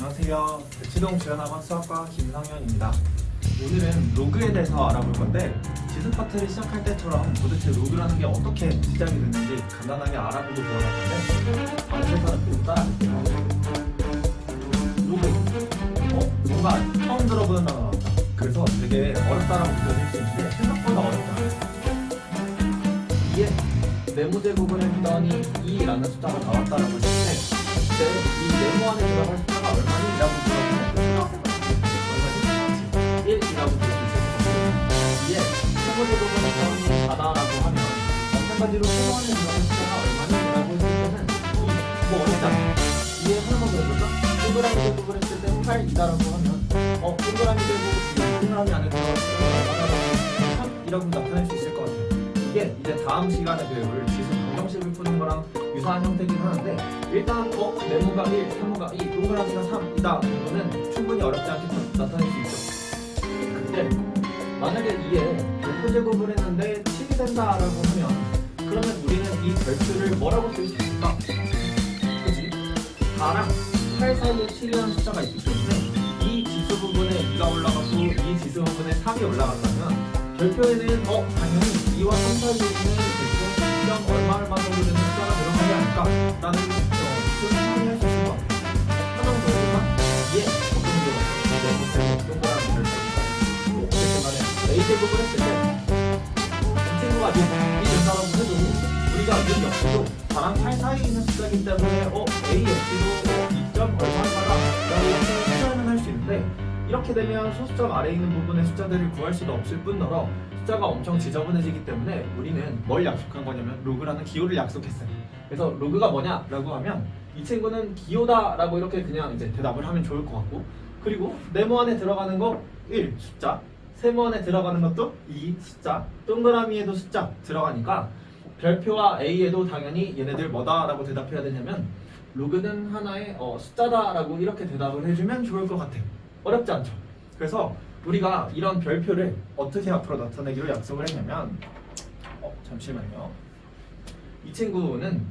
안녕하세요. 대치동 주연학원 수학과 김상현입니다. 오늘은 로그에 대해서 알아볼 건데 지수 파트를 시작할 때처럼 도대체 로그라는 게 어떻게 시작이 됐는지 간단하게 알아보고 들어갈 건데 방송사는 계속 따라할게요. 로그 뭔가 처음 들어보는 단어 나왔다. 그래서 되게 어렵다라고 느껴질 수 있는데 생각보다 어렵다. 이게 네모 제곱을 했더니 2라는 숫자가 나왔다라고 했을 때 이제 이 네모 안에 들어갈 숫자가 얼마니라고 물어보면 얼마니? 1이라고 볼 수 있을 것 같고 이게 세모 제곱을 했더니 4다라고 하면 마찬가지로 세모 안에 들어갈 숫자가 얼마니라고 했을 때는 뭐 어렵잖아. 이게 하나만 그려볼까? 동그라미 제곱을 했을 때 8이다라고 하면 동그라미 제곱 동그라미 안에 들어갈 숫자가 얼마다라고 3이라고 나타낼 수 있을 것 같아요. 이게 이제 다음 시간에 배울 지수 방정식을 푸는 거랑 유사한 형태긴 하는데 일단 네모가 1, 세모가 2, 동그라미가 3이다 정도는 충분히 어렵지 않게 나타낼 수 있죠. 근데 만약에 이에 F제곱을 했는데 7이 된다라고 하면 그러면 우리는 이 별표를 뭐라고 쓸 수 있을까? 그치? 4랑 8 사이에 7이라는 숫자가 있기 때문에 이 지수 부분에 2가 올라갔고 이 지수 부분에 3이 올라갔다면 별표에는 당연히 2와 3 사이에 있는 별표 2점 얼마 정도 되는 숫자가 들어가지 않을까라는 좀 생각할 수 있을 것 같아요. 하나만 더 해볼까? 예, 어떤 경우가 동그라미 별표 어쨌든 간에 A제곱을 했을 때 이 친구가 밑이 된다고 해도 우리가 밑 역시도 4랑 8 사이에 있는 숫자이기 때문에 A 역시도 2점 얼마가라고 이렇게 표현을 할 수 있는데 이렇게 되면 소수점 아래에 있는 부분의 숫자들을 구할 수도 없을 뿐더러 숫자가 엄청 지저분해지기 때문에 우리는 뭘 약속한 거냐면 로그라는 기호를 약속했어요. 그래서 로그가 뭐냐라고 하면 이 친구는 기호다라고 이렇게 그냥 이제 대답을 하면 좋을 것 같고 그리고 네모 안에 들어가는 거 1 숫자, 세모 안에 들어가는 것도 2 숫자, 동그라미에도 숫자 들어가니까 별표와 A에도 당연히 얘네들 뭐다라고 대답해야 되냐면 로그는 하나의 숫자다라고 이렇게 대답을 해주면 좋을 것 같아요. 어렵지 않죠? 그래서 우리가 이런 별표를 어떻게 앞으로 나타내기로 약속을 했냐면 잠시만요. 이 친구는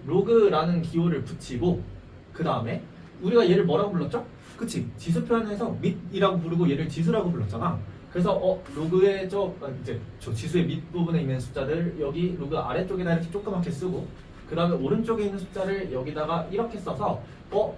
로그라는 기호를 붙이고 그 다음에 우리가 얘를 뭐라고 불렀죠? 그치? 지수 표현에서 밑이라고 부르고 얘를 지수라고 불렀잖아. 그래서 로그의 저 지수의 밑부분에 있는 숫자들 여기 로그 아래쪽에다 이렇게 조그맣게 쓰고 그 다음에 오른쪽에 있는 숫자를 여기다가 이렇게 써서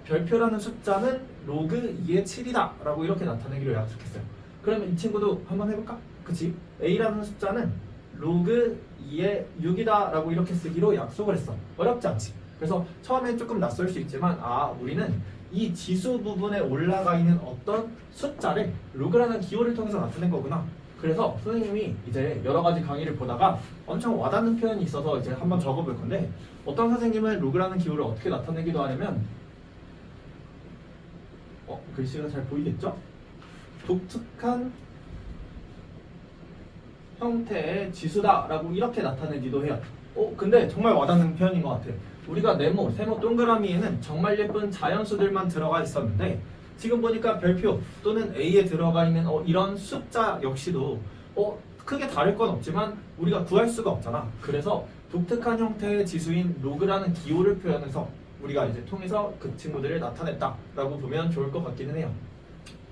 별표라는 숫자는 로그 2의 7이다 라고 이렇게 나타내기로 약속했어요. 그러면 이 친구도 한번 해볼까? 그치? A라는 숫자는 로그 2의 6이다 라고 이렇게 쓰기로 약속을 했어. 어렵지 않지? 그래서 처음엔 조금 낯설 수 있지만 우리는 이 지수 부분에 올라가 있는 어떤 숫자를 로그라는 기호를 통해서 나타낸 거구나. 그래서 선생님이 이제 여러 가지 강의를 보다가 엄청 와닿는 표현이 있어서 이제 한번 적어볼 건데 어떤 선생님은 로그라는 기호를 어떻게 나타내기도 하냐면 글씨가 잘 보이겠죠? 독특한 형태의 지수다라고 이렇게 나타내기도 해요. 근데 정말 와닿는 표현인 것 같아요. 우리가 네모, 세모, 동그라미에는 정말 예쁜 자연수들만 들어가 있었는데 지금 보니까 별표 또는 A에 들어가 있는 이런 숫자 역시도 크게 다를 건 없지만 우리가 구할 수가 없잖아. 그래서 독특한 형태의 지수인 로그라는 기호를 표현해서 우리가 이제 통해서 그 친구들을 나타냈다라고 보면 좋을 것 같기는 해요.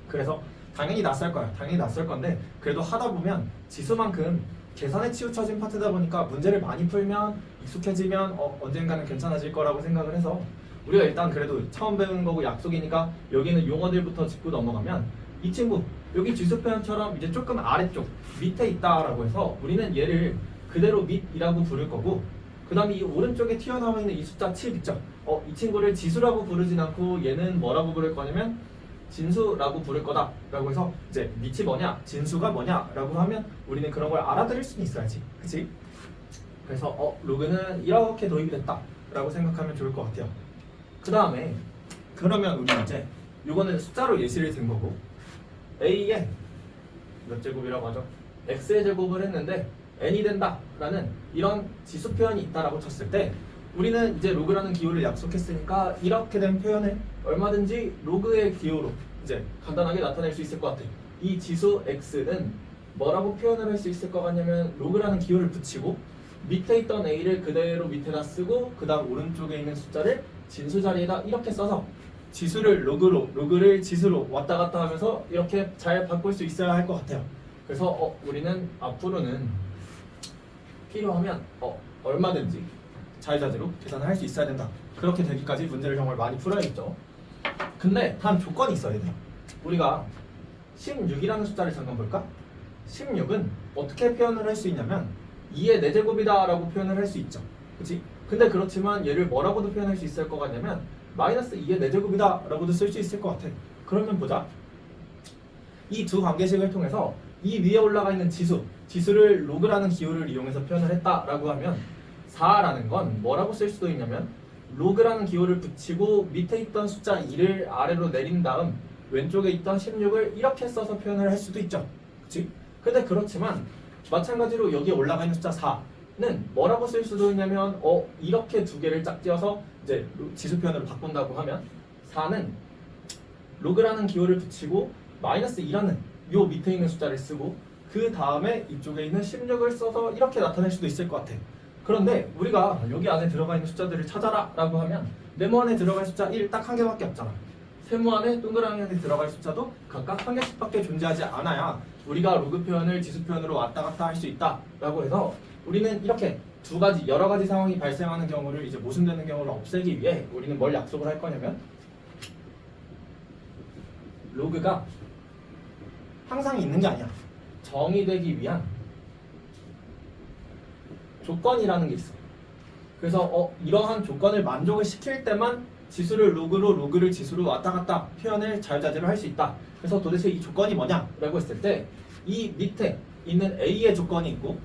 그래서 당연히 낯설 거야. 당연히 낯설 건데 그래도 하다 보면 지수만큼 계산에 치우쳐진 파트다 보니까 문제를 많이 풀면 익숙해지면 언젠가는 괜찮아질 거라고 생각을 해서 우리가 일단 그래도 처음 배우는 거고 약속이니까 여기는 용어들부터 짚고 넘어가면 이 친구 여기 지수 표현처럼 이제 조금 아래쪽 밑에 있다라고 해서 우리는 얘를 그대로 밑이라고 부를 거고 그 다음에 이 오른쪽에 튀어나와 있는 이 숫자 7 있죠? 이 친구를 지수라고 부르진 않고 얘는 뭐라고 부를 거냐면 진수라고 부를 거다 라고 해서 이제 밑이 뭐냐 진수가 뭐냐 라고 하면 우리는 그런 걸 알아들을 수는 있어야지. 그치? 그래서 로그는 이렇게 도입이 됐다 라고 생각하면 좋을 것 같아요. 그 다음에 그러면 우리 이제 이거는 숫자로 예시를 든 거고 A에 몇 제곱이라고 하죠? X의 제곱을 했는데 n이 된다 라는 이런 지수 표현이 있다라고 쳤을 때 우리는 이제 로그라는 기호를 약속했으니까 이렇게 된 표현을 얼마든지 로그의 기호로 이제 간단하게 나타낼 수 있을 것 같아요. 이 지수 x는 뭐라고 표현을 할 수 있을 것 같냐면 로그라는 기호를 붙이고 밑에 있던 a를 그대로 밑에다 쓰고 그 다음 오른쪽에 있는 숫자를 진수 자리에다 이렇게 써서 지수를 로그로, 로그를 지수로 왔다 갔다 하면서 이렇게 잘 바꿀 수 있어야 할 것 같아요. 그래서 우리는 앞으로는 필요하면 얼마든지 자유자재로 계산을 할 수 있어야 된다. 그렇게 되기까지 문제를 정말 많이 풀어야겠죠. 근데 단 조건이 있어야 돼요. 우리가 16이라는 숫자를 잠깐 볼까? 16은 어떻게 표현을 할 수 있냐면 2의 4제곱이다 라고 표현을 할 수 있죠. 그치? 근데 그렇지만 얘를 뭐라고도 표현할 수 있을 것 같냐면 마이너스 2의 4제곱이다 라고도 쓸 수 있을 것 같아. 그러면 보자. 이 두 관계식을 통해서 이 위에 올라가 있는 지수를 로그라는 기호를 이용해서 표현을 했다라고 하면 4라는 건 뭐라고 쓸 수도 있냐면 로그라는 기호를 붙이고 밑에 있던 숫자 2를 아래로 내린 다음 왼쪽에 있던 16을 이렇게 써서 표현을 할 수도 있죠. 그치? 근데 그렇지만 마찬가지로 여기에 올라가 있는 숫자 4는 뭐라고 쓸 수도 있냐면 이렇게 두 개를 짝지어서 이제 지수 표현으로 바꾼다고 하면 4는 로그라는 기호를 붙이고 마이너스 2라는 요 밑에 있는 숫자를 쓰고 그 다음에 이쪽에 있는 16을 써서 이렇게 나타낼 수도 있을 것 같아. 그런데 우리가 여기 안에 들어가 있는 숫자들을 찾아라 라고 하면 네모 안에 들어갈 숫자 1 딱 한 개밖에 없잖아. 세모 안에 동그라미 안에 들어갈 숫자도 각각 한 개씩밖에 존재하지 않아야 우리가 로그 표현을 지수 표현으로 왔다 갔다 할 수 있다 라고 해서 우리는 이렇게 두 가지 여러 가지 상황이 발생하는 경우를 이제 모순되는 경우를 없애기 위해 우리는 뭘 약속을 할 거냐면 로그가 항상 있는 게 아니야. 정의되기 위한 조건이라는 게 있어. 그래서 이러한 조건을 만족을 시킬 때만 지수를 로그로 로그를 지수로 왔다 갔다 표현을 자유자재로 할 수 있다. 그래서 도대체 이 조건이 뭐냐? 라고 했을 때 이 밑에 있는 A의 조건이 있고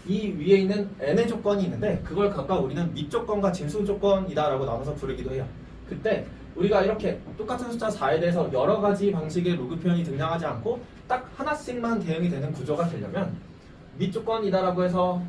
이 위에 있는 N의 조건이 있는데 그걸 각각 우리는 밑조건과 진수 조건이다 라고 나눠서 부르기도 해요. 그때 우리가 이렇게 똑같은 숫자 4에 대해서 여러 가지 방식의 로그 표현이 등장하지 않고 딱 하나씩만 대응이 되는 구조가 되려면 밑조건이다라고 해서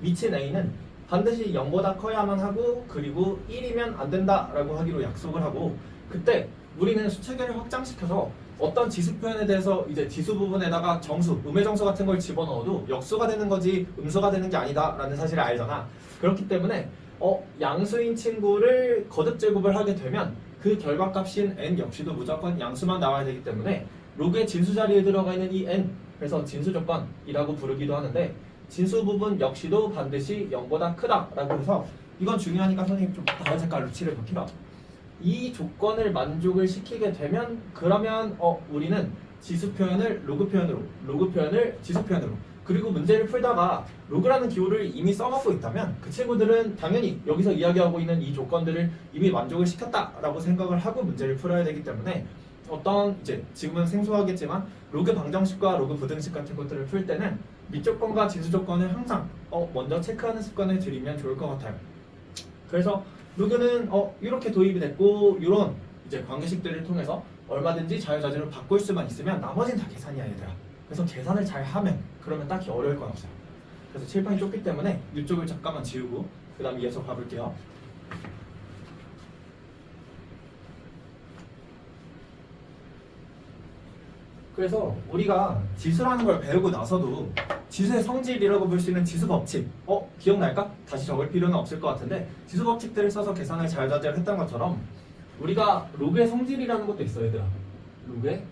미친 A는 반드시 0보다 커야만 하고 그리고 1이면 안 된다라고 하기로 약속을 하고 그때 우리는 수체계를 확장시켜서 어떤 지수 표현에 대해서 이제 지수 부분에다가 정수, 음의 정수 같은 걸 집어넣어도 역수가 되는 거지 음수가 되는 게 아니다라는 사실을 알잖아. 그렇기 때문에 양수인 친구를 거듭 제곱을 하게 되면 그 결과값인 n 역시도 무조건 양수만 나와야 되기 때문에 로그의 진수 자리에 들어가 있는 이 n 그래서 진수 조건이라고 부르기도 하는데 진수 부분 역시도 반드시 0보다 크다라고 해서 이건 중요하니까 선생님 좀 다른 색깔로 칠을 바뀌라. 이 조건을 만족을 시키게 되면 그러면 우리는 지수 표현을 로그 표현으로 로그 표현을 지수 표현으로 그리고 문제를 풀다가 로그라는 기호를 이미 써갖고 있다면 그 친구들은 당연히 여기서 이야기하고 있는 이 조건들을 이미 만족을 시켰다라고 생각을 하고 문제를 풀어야 되기 때문에 어떤 이제 지금은 생소하겠지만 로그 방정식과 로그 부등식 같은 것들을 풀 때는 밑조건과 진수 조건을 항상 먼저 체크하는 습관을 들이면 좋을 것 같아요. 그래서 로그는 이렇게 도입이 됐고 이런 이제 관계식들을 통해서 얼마든지 자유자재로 바꿀 수만 있으면 나머지는 다 계산이야 얘들아. 그래서 계산을 잘 하면 그러면 딱히 어려울 건 없어요. 그래서 칠판이 좁기 때문에 이쪽을 잠깐만 지우고 그 다음에 이어서 가볼게요. 그래서 우리가 지수라는 걸 배우고 나서도 지수의 성질이라고 볼 수 있는 지수 법칙 기억날까? 다시 적을 필요는 없을 것 같은데 지수 법칙들을 써서 계산을 자유자재로 했던 것처럼 우리가 로그의 성질이라는 것도 있어요 얘들아. 로그의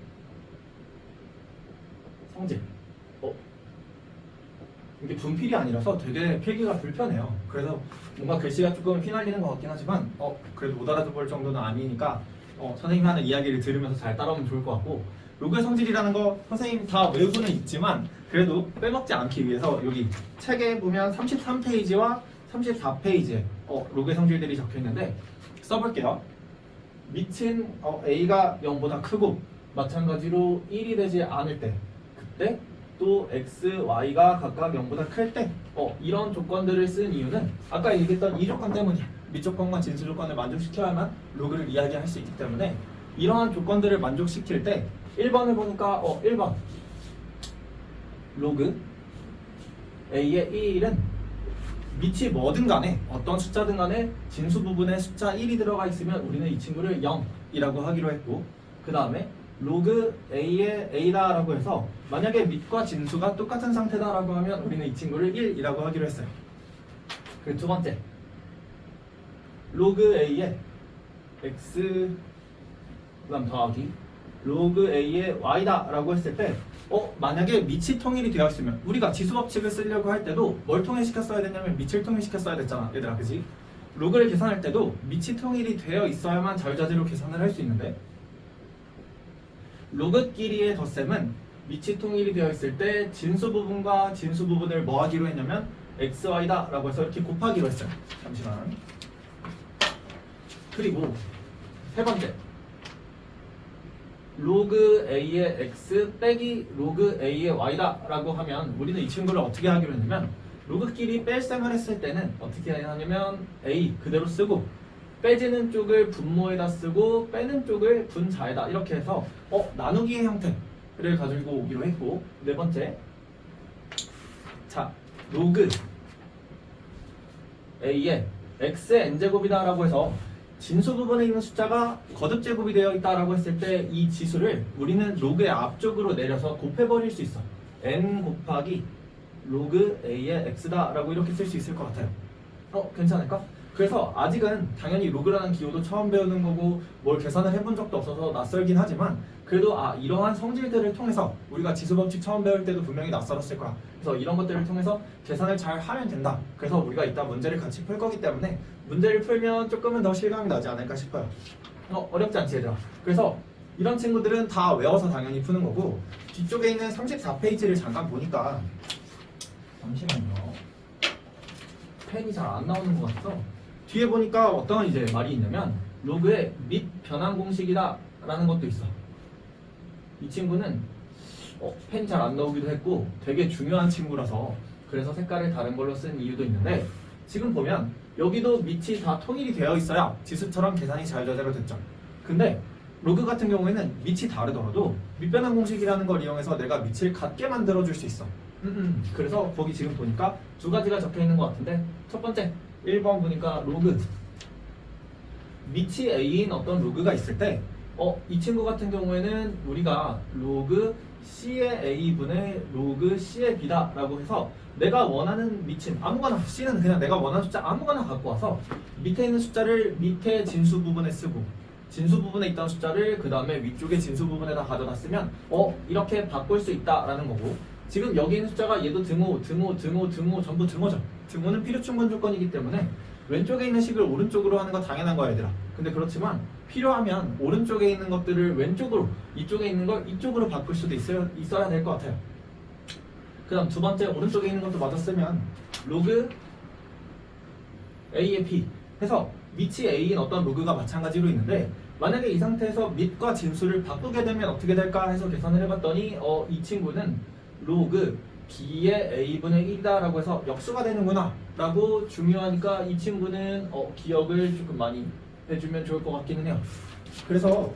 성질 이게 분필이 아니라서 되게 필기가 불편해요. 그래서 뭔가 글씨가 조금 휘날리는 것 같긴 하지만 그래도 못 알아볼 정도는 아니니까 선생님이 하는 이야기를 들으면서 잘 따라오면 좋을 것 같고 로그의 성질이라는 거 선생님 다 외우고는 있지만 그래도 빼먹지 않기 위해서 여기 책에 보면 33페이지와 34페이지에 로그의 성질들이 적혀 있는데 써볼게요. 밑은 A가 0보다 크고 마찬가지로 1이 되지 않을 때 그때 또 X, Y가 각각 0보다 클 때 이런 조건들을 쓴 이유는 아까 얘기했던 이 조건 때문이야. 밑조건과 진수 조건을 만족시켜야만 로그를 이야기할 수 있기 때문에 이러한 조건들을 만족시킬 때 1번을 보니까 1번 로그 A의 1은 밑이 뭐든 간에 어떤 숫자든 간에 진수 부분에 숫자 1이 들어가 있으면 우리는 이 친구를 0이라고 하기로 했고 그 다음에 로그 A의 A다라고 해서 만약에 밑과 진수가 똑같은 상태다라고 하면 우리는 이 친구를 1이라고 하기로 했어요. 그리고 두 번째 로그 A의 x 그다음 더하기 로그 a의 y다 라고 했을 때 만약에 밑이 통일이 되어 있으면 우리가 지수법칙을 쓰려고 할 때도 뭘 통일시켰어야 됐냐면 밑을 통일시켰어야 됐잖아 얘들아, 그지? 로그를 계산할 때도 밑이 통일이 되어 있어야만 자유자재로 계산을 할 수 있는데 로그끼리의 덧셈은 밑이 통일이 되어 있을 때 진수 부분과 진수 부분을 뭐 하기로 했냐면 xy다 라고 해서 이렇게 곱하기로 했어요. 잠시만. 그리고 세 번째 로그 a의 x 빼기 로그 a의 y다 라고 하면 우리는 이 친구를 어떻게 하기로 했냐면 로그끼리 뺄셈을 했을 때는 어떻게 하냐면 a 그대로 쓰고 빼지는 쪽을 분모에다 쓰고 빼는 쪽을 분자에다 이렇게 해서 나누기의 형태를 가지고 오기로 했고, 네 번째 자 로그 a의 x의 n제곱이다 라고 해서 진수 부분에 있는 숫자가 거듭제곱이 되어 있다라고 했을 때 이 지수를 우리는 로그의 앞쪽으로 내려서 곱해버릴 수 있어. n 곱하기 로그 a의 x다 라고 이렇게 쓸 수 있을 것 같아요. 괜찮을까? 그래서 아직은 당연히 로그라는 기호도 처음 배우는 거고 뭘 계산을 해본 적도 없어서 낯설긴 하지만 그래도 이러한 성질들을 통해서 우리가 지수법칙 처음 배울 때도 분명히 낯설었을 거야. 그래서 이런 것들을 통해서 계산을 잘 하면 된다. 그래서 우리가 이따 문제를 같이 풀 거기 때문에 문제를 풀면 조금은 더 실감이 나지 않을까 싶어요. 어렵지 않지 얘들아. 그래서 이런 친구들은 다 외워서 당연히 푸는 거고, 뒤쪽에 있는 34페이지를 잠깐 보니까 잠시만요. 펜이 잘 안 나오는 것 같아서 뒤에 보니까 어떤 이제 말이 있냐면 로그의 밑 변환 공식이다 라는 것도 있어. 이 친구는 펜이 잘 안 나오기도 했고 되게 중요한 친구라서 그래서 색깔을 다른 걸로 쓴 이유도 있는데, 지금 보면 여기도 밑이 다 통일이 되어 있어야 지수처럼 계산이 자유자재로 됐죠. 근데 로그 같은 경우에는 밑이 다르더라도 밑변환 공식이라는 걸 이용해서 내가 밑을 같게 만들어 줄 수 있어. 그래서 거기 지금 보니까 두 가지가 적혀 있는 것 같은데, 첫 번째 1번 보니까 로그 밑이 a인 어떤 로그가 있을 때 이 친구 같은 경우에는 우리가 로그 c의 a분의 로그 c의 b다 라고 해서 내가 원하는 밑인 아무거나, c는 그냥 내가 원하는 숫자 아무거나 갖고 와서 밑에 있는 숫자를 밑에 진수 부분에 쓰고 진수 부분에 있던 숫자를 그 다음에 위쪽에 진수 부분에다 가져다 쓰면 이렇게 바꿀 수 있다라는 거고, 지금 여기 있는 숫자가 얘도 등호 전부 등호죠. 등호는 필요 충분 조건이기 때문에 왼쪽에 있는 식을 오른쪽으로 하는 거 당연한 거야 얘들아. 근데 그렇지만 필요하면 오른쪽에 있는 것들을 왼쪽으로, 이쪽에 있는 걸 이쪽으로 바꿀 수도 있어야 될 것 같아요. 그 다음 두 번째 오른쪽에 있는 것도 마저 쓰면 로그 a의 b 해서 밑이 a인 어떤 로그가 마찬가지로 있는데, 만약에 이 상태에서 밑과 진수를 바꾸게 되면 어떻게 될까 해서 계산을 해봤더니 이 친구는 로그 b의 a분의 1이다 라고 해서 역수가 되는구나 라고 중요하니까 이 친구는 기억을 조금 많이 해주면 좋을 것 같기는 해요. 그래서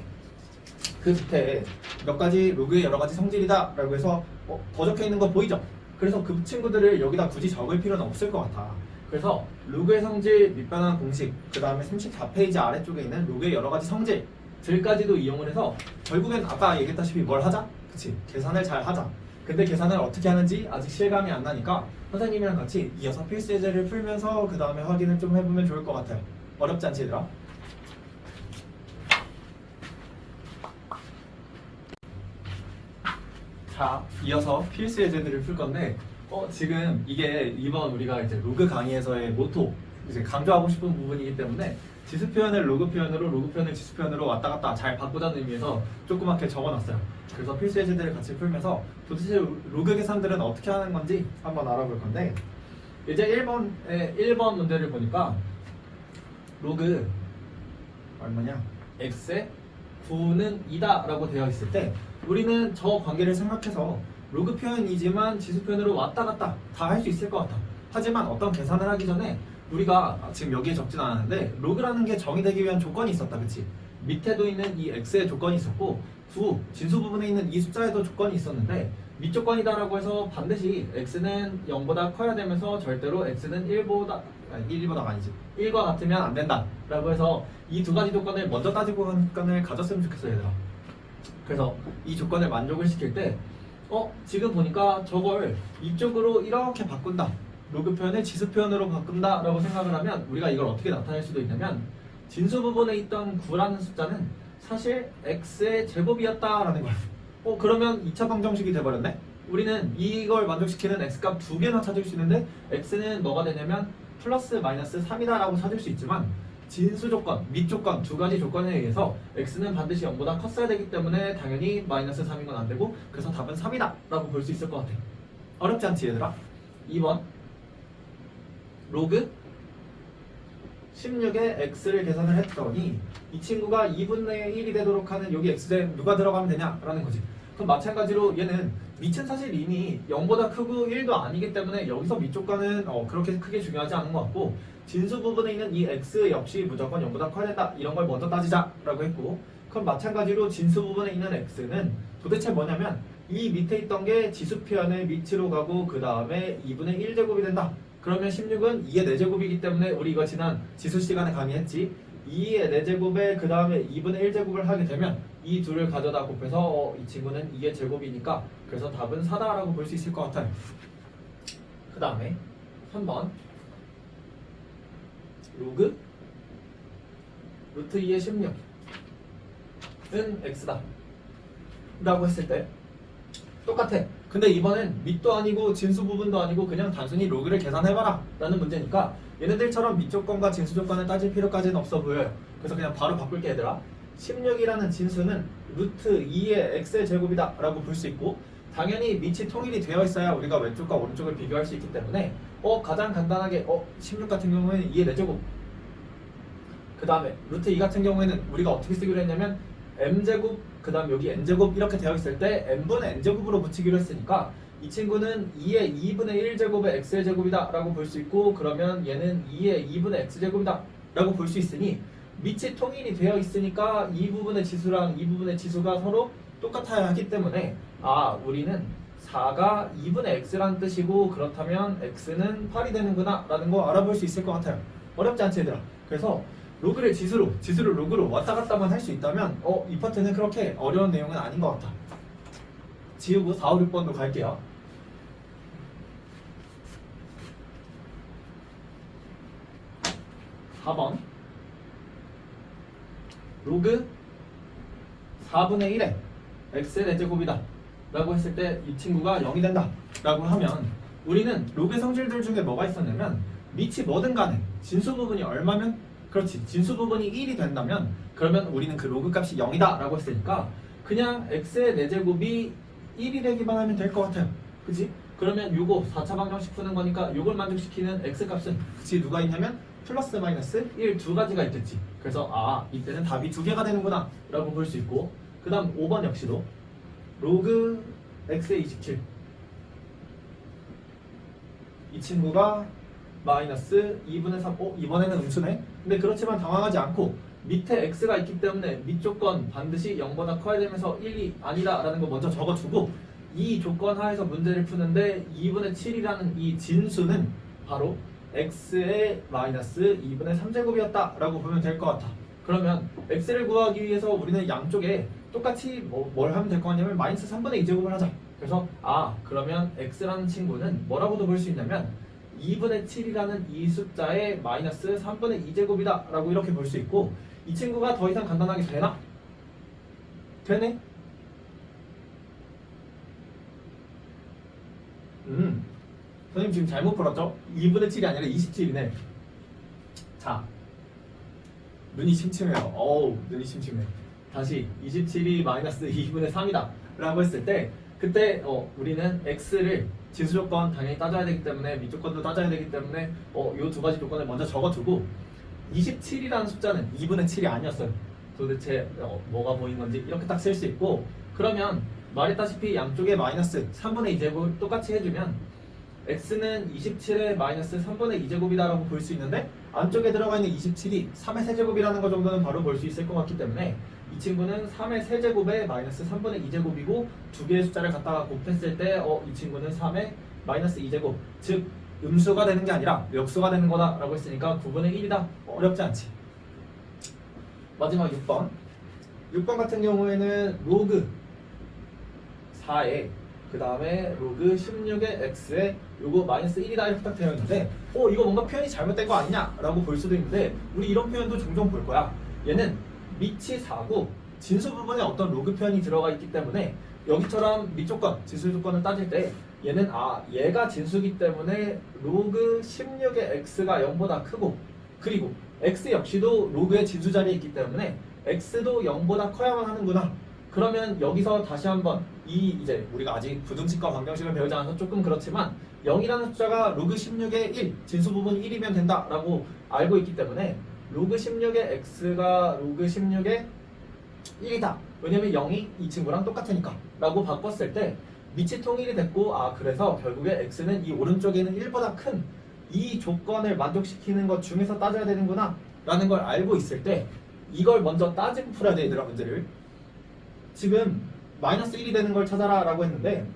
그 밑에 몇 가지 로그의 여러 가지 성질이다 라고 해서 더 적혀 있는 거 보이죠? 그래서 그 친구들을 여기다 굳이 적을 필요는 없을 것 같아. 그래서 로그의 성질, 밑변환 공식, 그 다음에 34페이지 아래쪽에 있는 로그의 여러 가지 성질들까지도 이용을 해서 결국엔 아까 얘기했다시피 뭘 하자? 그치? 계산을 잘 하자. 근데 계산을 어떻게 하는지 아직 실감이 안 나니까 선생님이랑 같이 이어서 필수 예제를 풀면서 그 다음에 확인을 좀 해보면 좋을 것 같아요. 어렵지 않지 얘들아? 자, 이어서 필수 예제들을 풀 건데 지금 이게 이번 우리가 이제 로그 강의에서의 모토, 이제 강조하고 싶은 부분이기 때문에 지수 표현을 로그 표현으로, 로그 표현을 지수 표현으로 왔다 갔다 잘 바꾸자는 의미에서 조그맣게 적어놨어요. 그래서 필수 예제들을 같이 풀면서 도대체 로그 계산들은 어떻게 하는 건지 한번 알아볼 건데, 이제 1번 문제를 보니까 로그 얼마냐? x의 9는 2다 라고 되어 있을 때 우리는 저 관계를 생각해서 로그 표현이지만 지수 표현으로 왔다 갔다 다 할 수 있을 것 같아. 하지만 어떤 계산을 하기 전에 우리가 지금 여기에 적진 않았는데 로그라는 게 정의되기 위한 조건이 있었다, 그치? 밑에도 있는 이 x의 조건이 있었고 진수 부분에 있는 이 숫자에도 조건이 있었는데 밑조건이다라고 해서 반드시 x는 0보다 커야 되면서 절대로 x는 1보다 아니지 1과 같으면 안 된다 라고 해서 이 두 가지 조건을 먼저 따지고 간 건을 가졌으면 좋겠어 얘들아. 그래서 이 조건을 만족을 시킬 때 지금 보니까 저걸 이쪽으로 이렇게 바꾼다, 로그 표현을 지수 표현으로 바꾼다 라고 생각을 하면 우리가 이걸 어떻게 나타낼 수도 있냐면 진수 부분에 있던 9라는 숫자는 사실 x의 제곱이었다라는 거야. 그러면 2차 방정식이 돼버렸네? 우리는 이걸 만족시키는 x값 두 개나 찾을 수 있는데 x는 뭐가 되냐면 플러스 마이너스 3이다 라고 찾을 수 있지만 진수 조건, 밑 조건 두 가지 조건에 의해서 x는 반드시 0보다 컸어야 되기 때문에 당연히 마이너스 3인 건 안 되고 그래서 답은 3이다 라고 볼 수 있을 것 같아. 어렵지 않지 얘들아? 2번 로그 16에 x를 계산을 했더니 이 친구가 2분의 1이 되도록 하는 여기 x에 누가 들어가면 되냐라는 거지. 그럼 마찬가지로 얘는 밑은 사실 이미 0보다 크고 1도 아니기 때문에 여기서 밑 조건은 그렇게 크게 중요하지 않은 것 같고 진수 부분에 있는 이 x 역시 무조건 0보다 커야 된다 이런 걸 먼저 따지자라고 했고 그럼 마찬가지로 진수 부분에 있는 x는 도대체 뭐냐면 이 밑에 있던 게 지수 표현의 밑으로 가고 그 다음에 2분의 1제곱이 된다. 그러면 16은 2의 4제곱이기 때문에 우리 이거 지난 지수 시간에 강의했지 2의 4제곱에 그 다음에 2분의 1제곱을 하게 되면 이 둘을 가져다 곱해서 이 친구는 2의 제곱이니까 그래서 답은 4다라고 볼 수 있을 것 같아요. 그 다음에 3번 로그 루트 2의 16은 x다 라고 했을 때 똑같아. 근데 이번엔 밑도 아니고 진수 부분도 아니고 그냥 단순히 로그를 계산해봐라 라는 문제니까 얘네들처럼 밑 조건과 진수 조건을 따질 필요까지는 없어 보여요. 그래서 그냥 바로 바꿀게 얘들아. 16이라는 진수는 루트 2의 x의 제곱이다 라고 볼 수 있고 당연히 밑이 통일이 되어 있어야 우리가 왼쪽과 오른쪽을 비교할 수 있기 때문에 가장 간단하게 16 같은 경우에는 2의 4제곱 그 다음에 루트 2 같은 경우에는 우리가 어떻게 쓰기로 했냐면 m제곱 그 다음 여기 n제곱 이렇게 되어 있을 때 n분의 n제곱으로 붙이기로 했으니까 이 친구는 2의 2분의 1제곱의 x의 제곱이다 라고 볼 수 있고 그러면 얘는 2의 2분의 x제곱이다 라고 볼 수 있으니 밑이 통일이 되어 있으니까 이 부분의 지수랑 이 부분의 지수가 서로 똑같아야 하기 때문에 우리는 4가 2분의 x라는 뜻이고 그렇다면 x는 8이 되는구나 라는 거 알아볼 수 있을 것 같아요. 어렵지 않지 얘들아? 그래서 로그를 지수로, 지수를 로그로 왔다 갔다만 할 수 있다면 이 파트는 그렇게 어려운 내용은 아닌 것 같아. 지우고 4, 5, 6번도 갈게요. (4번) 로그 4분의 1에 x의 4제곱이다 라고 했을 때 이 친구가 0이 된다 라고 하면 우리는 로그 성질들 중에 뭐가 있었냐면 밑이 뭐든 간에 진수 부분이 얼마면 그렇지 진수 부분이 1이 된다면 그러면 우리는 그 로그 값이 0이다 라고 했으니까 그냥 x의 4제곱이 1이 되기만 하면 될 것 같아요. 그치? 그러면 요거 4차 방정식 푸는 거니까 요걸 만족시키는 x값은 그치 누가 있냐면 플러스 마이너스 1 두 가지가 있겠지. 그래서 이때는 답이 두 개가 되는구나 라고 볼 수 있고 그 다음 5번 역시도 로그 x의 27 이 친구가 마이너스 2분의 3 이번에는 음수네. 근데 그렇지만 당황하지 않고 밑에 x가 있기 때문에 밑 조건 반드시 0보다 커야 되면서 1이 아니다 라는 거 먼저 적어주고 이 조건 하에서 문제를 푸는데 2분의 7이라는 이 진수는 바로 x의 마이너스 2분의 3제곱이었다 라고 보면 될 것 같아. 그러면 x를 구하기 위해서 우리는 양쪽에 똑같이 뭘 하면 될 것 같냐면 마이너스 3분의 2제곱을 하자. 그래서 그러면 x라는 친구는 뭐라고도 볼 수 있냐면 2분의 7이라는 이 숫자의 마이너스 3분의 2제곱이다 라고 이렇게 볼 수 있고 이 친구가 더 이상 간단하게 되나? 되네? 선생님 지금 잘못 풀었죠? 2분의 7이 아니라 27이네. 자, 눈이 침침해요. 눈이 침침해. 다시 27이 마이너스 2분의 3이다 라고 했을 때 그때 우리는 x를 진수 조건 당연히 따져야 되기 때문에 밑 조건도 따져야 되기 때문에 요 두 가지 조건을 먼저 적어두고 27이라는 숫자는 2분의 7이 아니었어요. 도대체 뭐가 보인 건지 이렇게 딱 쓸 수 있고 그러면 말했다시피 양쪽에 마이너스 3분의 2제곱 똑같이 해주면 x는 27의 마이너스 3분의 2제곱이다 라고 볼 수 있는데 안쪽에 들어가 있는 27이 3의 세제곱이라는 것 정도는 바로 볼 수 있을 것 같기 때문에 이 친구는 3의 세제곱에 마이너스 3분의 2제곱이고 두 개의 숫자를 갖다가 곱했을 때 이 친구는 3의 마이너스 2제곱 즉 음수가 되는 게 아니라 역수가 되는 거다 라고 했으니까 9분의 1이다. 어렵지 않지. 마지막 6번 같은 경우에는 로그 4에 그 다음에 로그 16의 x에 요거 마이너스 1이다 이렇게 딱 되어 있는데 이거 뭔가 표현이 잘못된 거 아니냐 라고 볼 수도 있는데 우리 이런 표현도 종종 볼 거야. 얘는 밑이 4고 진수 부분에 어떤 로그 표현이 들어가 있기 때문에 여기처럼 밑조건, 지수 조건을 따질 때 얘는 얘가 진수기 때문에 로그 16의 x가 0보다 크고 그리고 x 역시도 로그의 진수 자리에 있기 때문에 x도 0보다 커야만 하는구나. 그러면 여기서 다시 한번 이제 우리가 아직 부등식과 방정식을 배우지 않아서 조금 그렇지만 0이라는 숫자가 로그 16의 1, 진수 부분 1이면 된다라고 알고 있기 때문에 로그 16의 x가 로그 16의 1이다. 왜냐면 0이 이 친구랑 똑같으니까 라고 바꿨을 때 밑이 통일이 됐고 그래서 결국에 x는 이 오른쪽에는 1보다 큰 이 조건을 만족시키는 것 중에서 따져야 되는구나 라는 걸 알고 있을 때 이걸 먼저 따지고 풀어야 돼 얘들아 문제를. 지금 마이너스 1이 되는 걸 찾아라 라고 했는데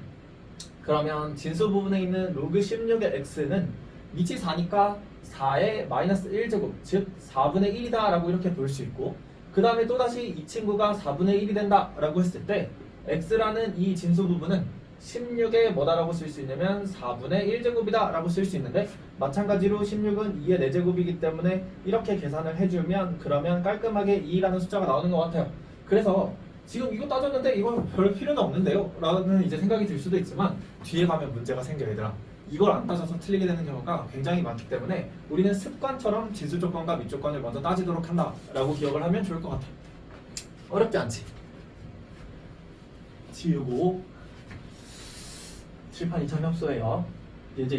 그러면 진수 부분에 있는 로그 16의 x는 밑이 4니까 4의 마이너스 1제곱 즉 4분의 1이다 라고 이렇게 볼 수 있고 그 다음에 또다시 이 친구가 4분의 1이 된다 라고 했을 때 x라는 이 진수 부분은 16에 뭐다라고 쓸 수 있냐면 4분의 1제곱이다 라고 쓸 수 있는데 마찬가지로 16은 2의 4제곱이기 때문에 이렇게 계산을 해주면 그러면 깔끔하게 2라는 숫자가 나오는 것 같아요. 그래서 지금 이거 따졌는데 이건 별 필요는 없는데요? 라는 이제 생각이 들 수도 있지만 뒤에 가면 문제가 생겨 얘들아. 이걸 안 따져서 틀리게 되는 경우가 굉장히 많기 때문에 우리는 습관처럼 진수 조건과 밑 조건을 먼저 따지도록 한다 라고 기억을 하면 좋을 것 같아. 어렵지 않지? 지우고 칠판 2차 협소예요. 이제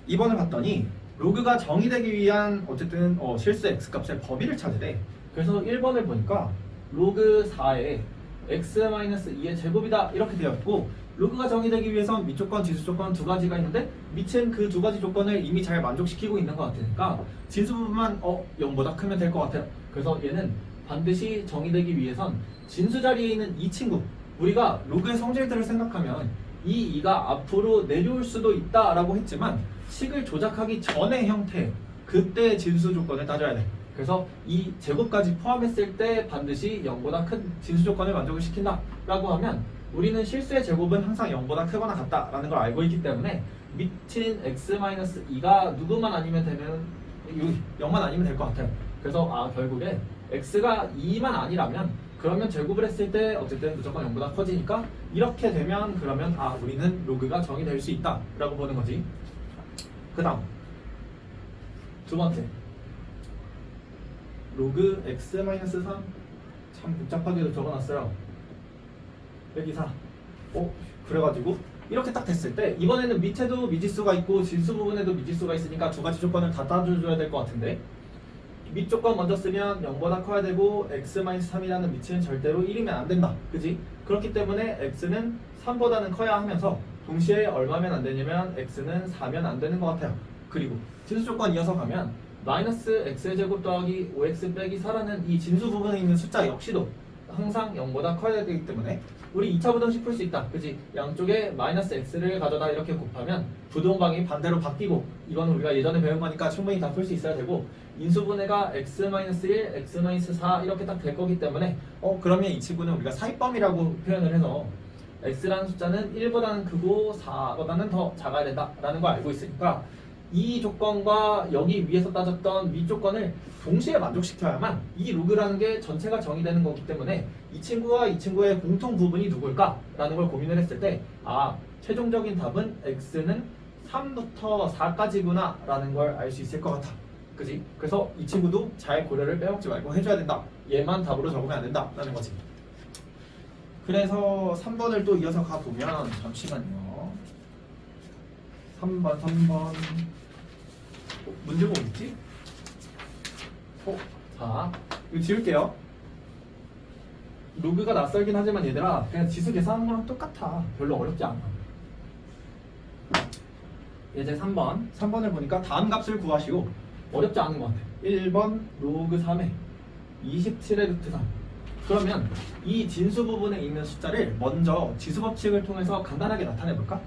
2번을 봤더니 로그가 정의되기 위한 어쨌든 실수 x값의 범위를 찾으래. 그래서 1번을 보니까 로그 4에 x-2의 제곱이다 이렇게 되어 있고 로그가 정의되기 위해선 밑조건, 지수조건 두 가지가 있는데 밑은 그 두 가지 조건을 이미 잘 만족시키고 있는 것 같으니까 진수 부분만 0보다 크면 될 것 같아요. 그래서 얘는 반드시 정의되기 위해선 진수 자리에 있는 이 친구 우리가 로그의 성질들을 생각하면 이 2가 앞으로 내려올 수도 있다라고 했지만 식을 조작하기 전의 형태 그때 진수 조건을 따져야 돼. 그래서 이 제곱까지 포함했을 때 반드시 0보다 큰 진수 조건을 만족을 시킨다 라고 하면 우리는 실수의 제곱은 항상 0보다 크거나 같다라는 걸 알고 있기 때문에 밑인 x-2가 누구만 아니면 되면 0만 아니면 될 것 같아요. 그래서 결국에 x가 2만 아니라면 그러면 제곱을 했을 때 어쨌든 무조건 0보다 커지니까 이렇게 되면 그러면 우리는 로그가 정의될 수 있다 라고 보는 거지. 그 다음 두 번째 로그 x-3 참 복잡하게도 적어놨어요. 여기 4 그래가지고 이렇게 딱 됐을 때 이번에는 밑에도 미지수가 있고 진수 부분에도 미지수가 있으니까 두 가지 조건을 다 따져줘야 될 것 같은데 밑 조건 먼저 쓰면 0보다 커야 되고 x-3이라는 밑은 절대로 1이면 안 된다. 그지? 그렇기 때문에 x는 3보다는 커야 하면서 동시에 얼마면 안 되냐면 x는 4면 안 되는 것 같아요. 그리고 진수 조건 이어서 가면 마이너스 x의 제곱 더하기 5x 빼기 4라는 이 진수 부분에 있는 숫자 역시도 항상 0보다 커야 되기 때문에 우리 2차 부등식 풀 수 있다. 그치? 양쪽에 마이너스 x를 가져다 이렇게 곱하면 부동방이 반대로 바뀌고 이건 우리가 예전에 배운 거니까 충분히 다 풀 수 있어야 되고 인수분해가 x-1, x-4 이렇게 딱 될 거기 때문에 그러면 이 친구는 우리가 사이범위라고 표현을 해서 x라는 숫자는 1보다는 크고 4보다는 더 작아야 된다라는 걸 알고 있으니까 이 조건과 여기 위에서 따졌던 위 조건을 동시에 만족시켜야만 이 로그라는 게 전체가 정의되는 거기 때문에 이 친구와 이 친구의 공통 부분이 누굴까? 라는 걸 고민을 했을 때 최종적인 답은 x는 3부터 4까지구나 라는 걸 알 수 있을 것 같아. 그지? 그래서 이 친구도 잘 고려를 빼먹지 말고 해줘야 된다. 얘만 답으로 적으면 안 된다 라는 거지. 그래서 3번을 또 이어서 가보면 잠시만요. 3번 문제가 어딨지? 자, 이거 지울게요. 로그가 낯설긴 하지만 얘들아 그냥 지수 계산하는 거랑 똑같아. 별로 어렵지 않아. 이제 3번을 보니까 다음 값을 구하시오. 어렵지 않은 것 같아. 1번 로그 3에 27의 루트 3. 그러면 이 진수 부분에 있는 숫자를 먼저 지수 법칙을 통해서 간단하게 나타내볼까?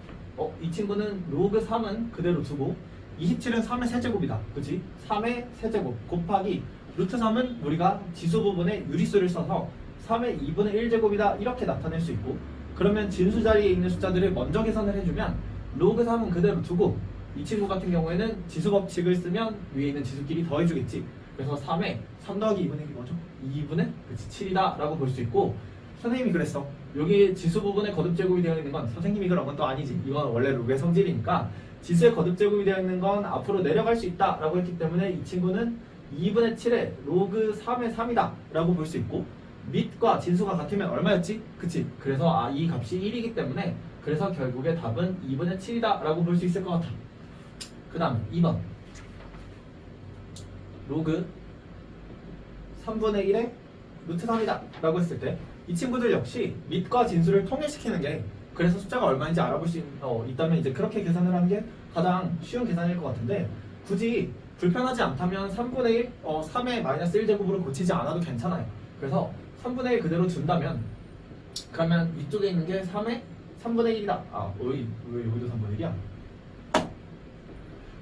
이 친구는 로그 3은 그대로 두고 27은 3의 세제곱이다. 그치? 3의 세제곱 곱하기 루트 3은 우리가 지수 부분에 유리수를 써서 3의 2분의 1제곱이다 이렇게 나타낼 수 있고, 그러면 진수 자리에 있는 숫자들을 먼저 계산을 해주면 로그 3은 그대로 두고 이 친구 같은 경우에는 지수 법칙을 쓰면 위에 있는 지수끼리 더해주겠지. 그래서 3에 3 더하기 2분의 1이 뭐죠? 2분의 7이다 라고 볼 수 있고, 선생님이 그랬어. 여기 지수 부분에 거듭 제곱이 되어 있는 건 선생님이 그런 건 또 아니지. 이건 원래 로그의 성질이니까 지수에 거듭 제곱이 되어 있는 건 앞으로 내려갈 수 있다 라고 했기 때문에 이 친구는 2분의 7에 로그 3의 3이다 라고 볼 수 있고, 밑과 진수가 같으면 얼마였지? 그치? 그래서 이 값이 1이기 때문에 그래서 결국에 답은 2분의 7이다 라고 볼 수 있을 것 같아. 그 다음 2번 로그 3분의 1에 루트 3이다 라고 했을 때 이 친구들 역시 밑과 진수를 통일시키는 게, 그래서 숫자가 얼마인지 알아볼 수 있다면 이제 그렇게 계산을 하는 게 가장 쉬운 계산일 것 같은데, 굳이 불편하지 않다면 3분의 1, 3의 마이너스 1제곱으로 고치지 않아도 괜찮아요. 그래서 3분의 1 그대로 둔다면, 그러면 위쪽에 있는 게 3의 3분의 1이다. 왜 여기도 3분의 1이야?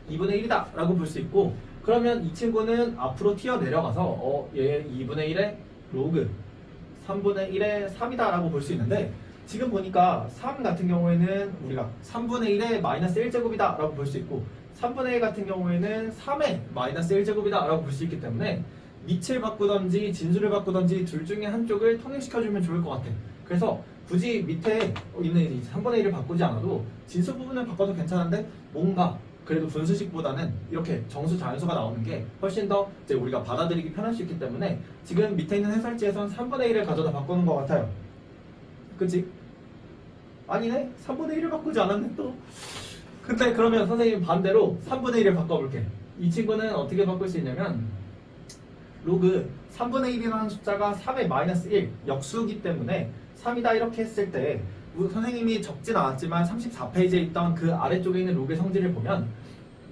2분의 1이다 라고 볼 수 있고, 그러면 이 친구는 앞으로 튀어 내려가서 얘 2분의 1의 로그 3분의 1의 3이다 라고 볼 수 있는데, 지금 보니까 3 같은 경우에는 우리가 3분의 1의 마이너스 1제곱이다 라고 볼 수 있고, 3분의 1 같은 경우에는 3의 마이너스 1제곱이다 라고 볼 수 있기 때문에 밑을 바꾸던지 진수를 바꾸던지 둘 중에 한쪽을 통일시켜주면 좋을 것 같아. 그래서 굳이 밑에 있는 3분의 1을 바꾸지 않아도 진수 부분을 바꿔도 괜찮은데, 뭔가 그래도 분수식보다는 이렇게 정수 자연수가 나오는 게 훨씬 더 이제 우리가 받아들이기 편할 수 있기 때문에 지금 밑에 있는 해설지에선 3분의 1을 가져다 바꾸는 것 같아요. 그치? 아니네? 3분의 1을 바꾸지 않았네 또. 근데 그러면 선생님 반대로 3분의 1을 바꿔볼게. 이 친구는 어떻게 바꿀 수 있냐면, 로그 3분의 1이라는 숫자가 3의 마이너스 1 역수이기 때문에 3이다 이렇게 했을 때, 선생님이 적진 않았지만 34페이지에 있던 그 아래쪽에 있는 로그의 성질을 보면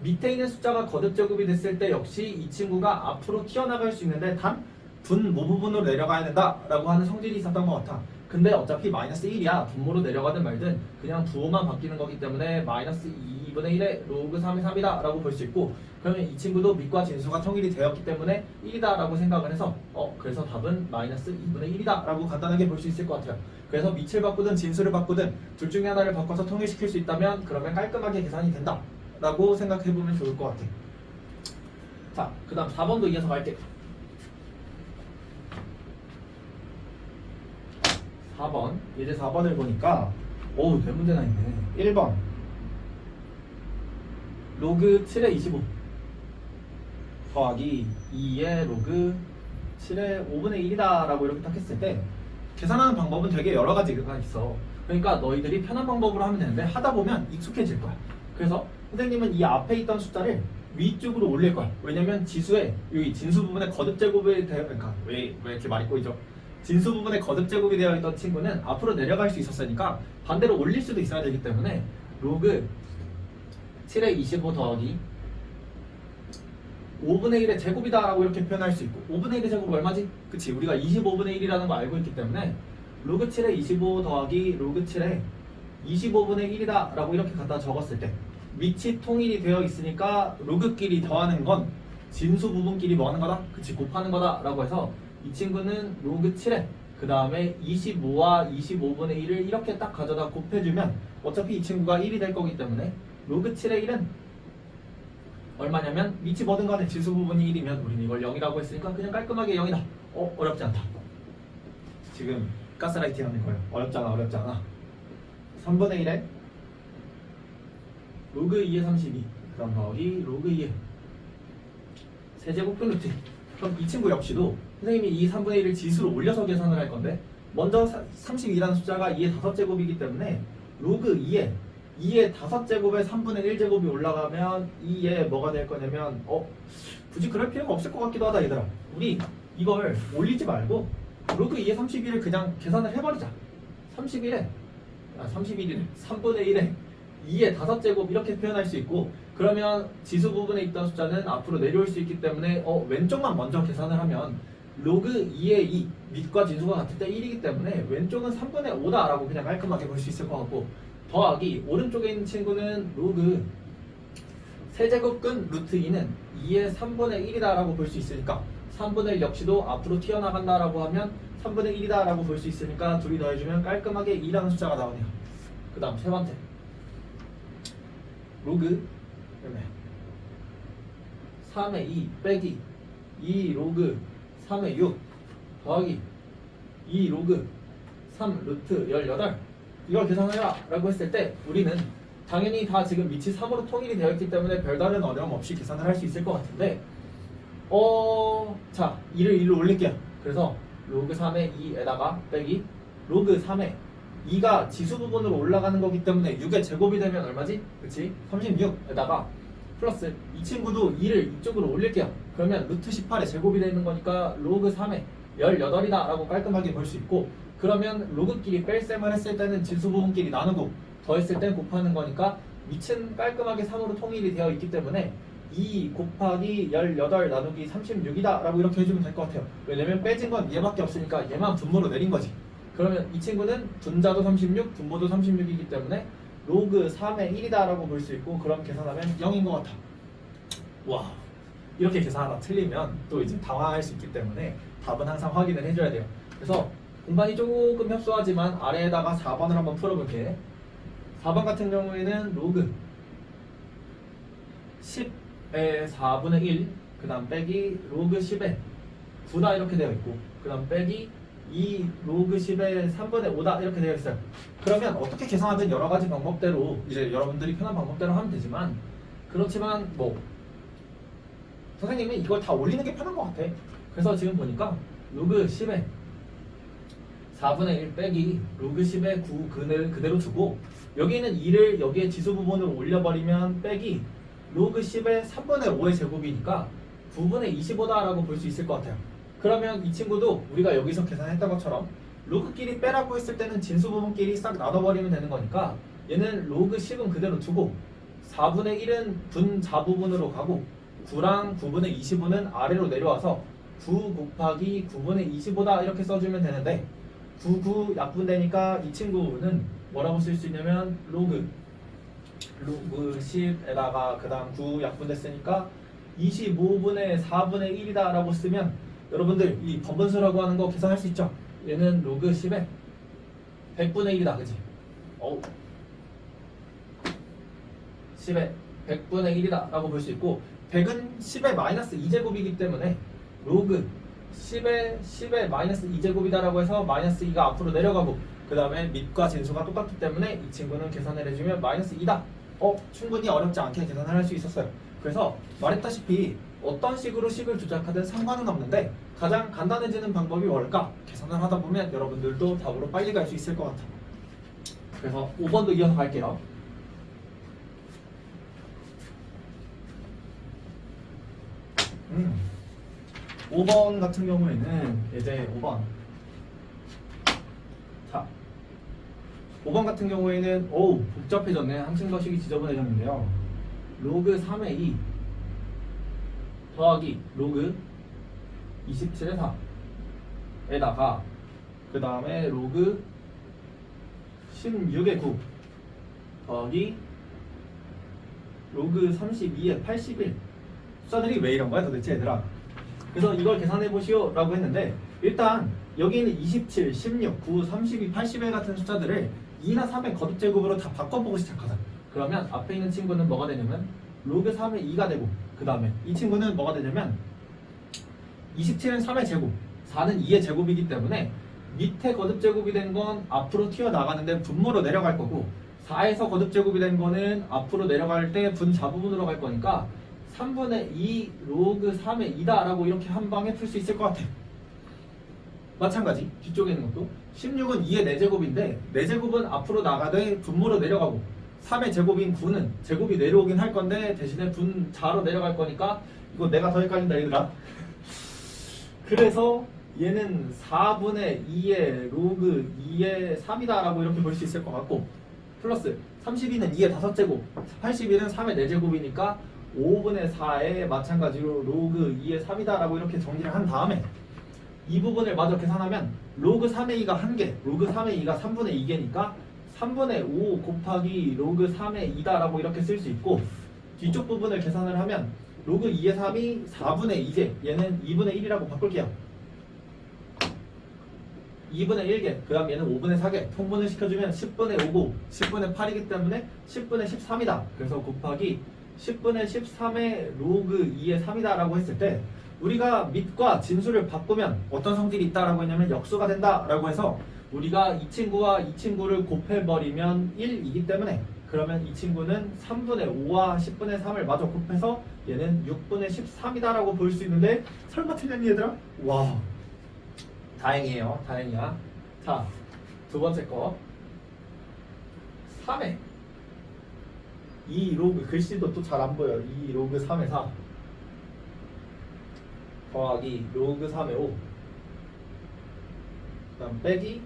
밑에 있는 숫자가 거듭 제곱이 됐을 때 역시 이 친구가 앞으로 튀어나갈 수 있는데 단 분모 부분으로 내려가야 된다라고 하는 성질이 있었던 것 같아. 근데 어차피 마이너스 1이야. 분모로 내려가든 말든 그냥 부호만 바뀌는 거기 때문에 마이너스 2분의 1의 로그 3의 3이다 라고 볼 수 있고, 그러면 이 친구도 밑과 진수가 통일이 되었기 때문에 1이다 라고 생각을 해서 그래서 답은 마이너스 2분의 1이다 라고 간단하게 볼 수 있을 것 같아요. 그래서 밑을 바꾸든 진수를 바꾸든 둘 중에 하나를 바꿔서 통일시킬 수 있다면 그러면 깔끔하게 계산이 된다 라고 생각해보면 좋을 것 같아. 자, 그 다음 4번도 이어서 갈게. 4번, 이제 4번을 보니까 네 문제나 있네. 1번 로그 7의 25 더하기 2의 로그 7의 5분의 1이다 라고 이렇게 딱 했을 때 계산하는 방법은 되게 여러 가지가 있어. 그러니까 너희들이 편한 방법으로 하면 되는데 하다 보면 익숙해질 거야. 그래서 선생님은 이 앞에 있던 숫자를 위쪽으로 올릴 거야. 왜냐면 지수에 여기 진수 부분에 거듭 제곱이 되어, 그러니까 왜 이렇게 말이 꼬이죠? 진수 부분에 거듭 제곱이 되어 있던 친구는 앞으로 내려갈 수 있었으니까 반대로 올릴 수도 있어야 되기 때문에 로그 7의 25 더하기 5분의 1의 제곱이다 라고 이렇게 표현할 수 있고, 5분의 1의 제곱 얼마지? 그치, 우리가 25분의 1이라는 거 알고 있기 때문에 로그 7의 25 더하기 로그 7의 25분의 1이다 라고 이렇게 갖다 적었을 때 밑이 통일이 되어 있으니까 로그끼리 더하는 건 진수 부분끼리 뭐 하는 거다? 그치, 곱하는 거다 라고 해서 이 친구는 로그 7에 그 다음에 25와 25분의 1을 이렇게 딱 가져다 곱해주면 어차피 이 친구가 1이 될 거기 때문에 로그 7의 1은 얼마냐면 밑이 뭐든 간에 지수 부분이 1이면 우리는 이걸 0이라고 했으니까 그냥 깔끔하게 0이다. 어렵지 않다. 지금 가스라이팅 하는 거예요. 어렵지 않아. 3분의 1에 로그 2의 32 그 다음 더하기 로그 2의 세제곱 플루트. 그럼 이 친구 역시도 선생님이 이 3분의 1을 지수로 올려서 계산을 할 건데, 먼저 32라는 숫자가 2의 5제곱이기 때문에 로그 2의 5제곱에 3분의 1제곱이 올라가면 2에 뭐가 될 거냐면 굳이 그럴 필요가 없을 것 같기도 하다 얘들아. 우리 이걸 올리지 말고 로그 2의 31을 그냥 계산을 해버리자. 3분의 1에 2의 5제곱 이렇게 표현할 수 있고, 그러면 지수 부분에 있던 숫자는 앞으로 내려올 수 있기 때문에 왼쪽만 먼저 계산을 하면 로그 2의 2 밑과 진수가 같을 때 1이기 때문에 왼쪽은 3분의 5다 라고 그냥 깔끔하게 볼 수 있을 것 같고, 더하기 오른쪽에 있는 친구는 로그 세제곱근 루트 2는 2의 3분의 1이다 라고 볼 수 있으니까 3분의 1 역시도 앞으로 튀어나간다라고 하면 3분의 1이다 라고 볼 수 있으니까 둘이 더해주면 깔끔하게 2라는 숫자가 나오네요. 그 다음 세 번째 로그 3의 2 빼기 2 로그 3의 6 더하기 2 로그 3 루트 18 이걸 계산해라 라고 했을 때 우리는 당연히 다 지금 밑이 3으로 통일이 되어 있기 때문에 별다른 어려움 없이 계산을 할 수 있을 것 같은데 자 2를 1로 올릴게요. 그래서 로그 3의 2에다가 빼기 로그 3의 2가 지수 부분으로 올라가는 거기 때문에 6의 제곱이 되면 얼마지? 그치? 36에다가 플러스 이 친구도 2를 이쪽으로 올릴게요. 그러면 루트 18의 제곱이 되는 거니까 로그 3의 18이다 라고 깔끔하게 볼 수 있고 그러면 로그끼리 뺄셈을 했을 때는 지수 부분끼리 나누고 더했을 땐 곱하는 거니까 밑은 깔끔하게 3으로 통일이 되어 있기 때문에 2 곱하기 18 나누기 36이다 라고 이렇게 해주면 될 것 같아요. 왜냐면 빼진 건 얘밖에 없으니까 얘만 분모로 내린 거지. 그러면 이 친구는 분자도 36, 분모도 36이기 때문에 로그 3의 1이다 라고 볼 수 있고 그럼 계산하면 0인 것 같아. 와, 이렇게 계산하다 틀리면 또 이제 당황할 수 있기 때문에 답은 항상 확인을 해줘야 돼요. 그래서 공간이 조금 협소하지만 아래에다가 4번을 한번 풀어볼게. 4번 같은 경우에는 로그 10의 4분의 1, 그 다음 빼기 로그 10의 9다 이렇게 되어 있고 그 다음 빼기 2 로그 10의 3분의 5다 이렇게 되어 있어요. 그러면 어떻게 계산하든 여러 가지 방법대로 이제 여러분들이 편한 방법대로 하면 되지만 그렇지만 뭐 선생님이 이걸 다 올리는 게 편한 것 같아. 그래서 지금 보니까 로그 10의 4분의 1 빼기 로그 10의 9 그대로 두고 여기는 2를 여기에 지수 부분으로 올려버리면 빼기 로그 10의 3분의 5의 제곱이니까 9분의 25다 라고 볼 수 있을 것 같아요. 그러면 이 친구도 우리가 여기서 계산했던 것처럼 로그끼리 빼라고 했을 때는 진수 부분끼리 싹 나눠버리면 되는 거니까 얘는 로그 10은 그대로 두고 4분의 1은 분자 부분으로 가고 9랑 9분의 25는 아래로 내려와서 9 곱하기 9분의 25다 이렇게 써주면 되는데 9 약분되니까 이 친구는 뭐라고 쓸 수 있냐면 로그 10에다가 그 다음 9 약분됐으니까 25분의 4분의 1이다 라고 쓰면 여러분들 이 번분수라고 하는 거 계산할 수 있죠? 얘는 로그 10의 100분의 1이다 그치? 10의 100분의 1이다 라고 볼 수 있고 100은 10의 마이너스 2제곱이기 때문에 로그 10의 마이너스 2제곱이다 라고 해서 마이너스 2가 앞으로 내려가고 그 다음에 밑과 진수가 똑같기 때문에 이 친구는 계산을 해주면 마이너스 2다. 충분히 어렵지 않게 계산을 할 수 있었어요. 그래서 말했다시피 어떤 식으로 식을 조작하든 상관은 없는데 가장 간단해지는 방법이 뭘까? 계산을 하다 보면 여러분들도 답으로 빨리 갈 수 있을 것 같아요. 그래서 5번도 이어서 갈게요. 음. 5번 같은 경우에는 이제 5번 5번 같은 경우에는 복잡해졌네. 한층 더 식이 지저분해졌는데요. 로그 3의 2 더하기 로그 27의 4에다가 그 다음에 로그 16의 9 더하기 로그 32의 81 숫자들이 왜 이런 거야 도대체 얘들아. 그래서 이걸 계산해 보시오 라고 했는데 일단 여기는 27, 16, 9, 32, 81 같은 숫자들을 2나 3의 거듭제곱으로 다 바꿔보고 시작하자. 그러면 앞에 있는 친구는 뭐가 되냐면 로그 3의 2가 되고 그 다음에 이 친구는 뭐가 되냐면 27은 3의 제곱 4는 2의 제곱이기 때문에 밑에 거듭제곱이 된 건 앞으로 튀어나가는데 분모로 내려갈 거고 4에서 거듭제곱이 된 거는 앞으로 내려갈 때 분자 부분으로 갈 거니까 3분의 2 로그 3의 2다 라고 이렇게 한 방에 풀 수 있을 것 같아. 마찬가지 뒤쪽에 있는 것도 16은 2의 4제곱인데 4제곱은 앞으로 나가되 분모로 내려가고 3의 제곱인 9는 제곱이 내려오긴 할 건데 대신에 분자로 내려갈 거니까 이거 내가 더 헷갈린다 얘들아. 그래서 얘는 4분의 2의 로그 2의 3이다 라고 이렇게 볼 수 있을 것 같고 플러스 32는 2의 5제곱 81은 3의 4제곱이니까 5분의 4에 마찬가지로 로그 2의 3이다 라고 이렇게 정리를 한 다음에 이 부분을 마저 계산하면 로그 3의 2가 1개, 로그 3의 2가 3분의 2개니까 3분의 5 곱하기 로그 3의 2다 라고 이렇게 쓸 수 있고 뒤쪽 부분을 계산을 하면 로그 2의 3이 4분의 2제 얘는 2분의 1이라고 바꿀게요. 2분의 1개 그 다음 얘는 5분의 4개 통분을 시켜주면 10분의 5고 10분의 8이기 때문에 10분의 13이다. 그래서 곱하기 10분의 13의 로그 2의 3이다 라고 했을 때 우리가 밑과 진수를 바꾸면 어떤 성질이 있다라고 했냐면 역수가 된다라고 해서 우리가 이 친구와 이 친구를 곱해버리면 1이기 때문에 그러면 이 친구는 3분의 5와 10분의 3을 마저 곱해서 얘는 6분의 13이다 라고 볼 수 있는데 설마 틀렸니 얘들아? 와 다행이에요. 다행이야. 자, 두 번째 거 3회 2 로그 글씨도 또 잘 안 보여. 2 로그 3의 4 더하기 로그 3의 5 그다음 빼기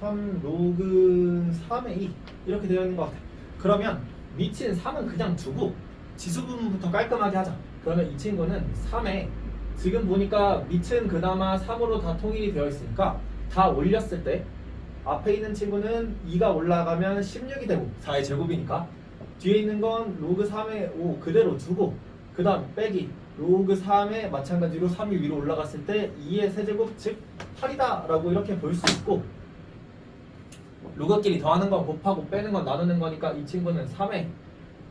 3 로그 3의 2 이렇게 되어 있는 것 같아. 그러면 밑인 3은 그냥 두고 지수 부분부터 깔끔하게 하자. 그러면 이 친구는 3에 지금 보니까 밑은 그나마 3으로 다 통일이 되어 있으니까 다 올렸을 때 앞에 있는 친구는 2가 올라가면 16이 되고 4의 제곱이니까 뒤에 있는 건 로그 3의 5 그대로 두고 그 다음 빼기 로그 3에 마찬가지로 3이 위로 올라갔을 때 2의 세제곱 즉 8이다 라고 이렇게 볼 수 있고 로그끼리 더하는 건 곱하고 빼는 건 나누는 거니까 이 친구는 3에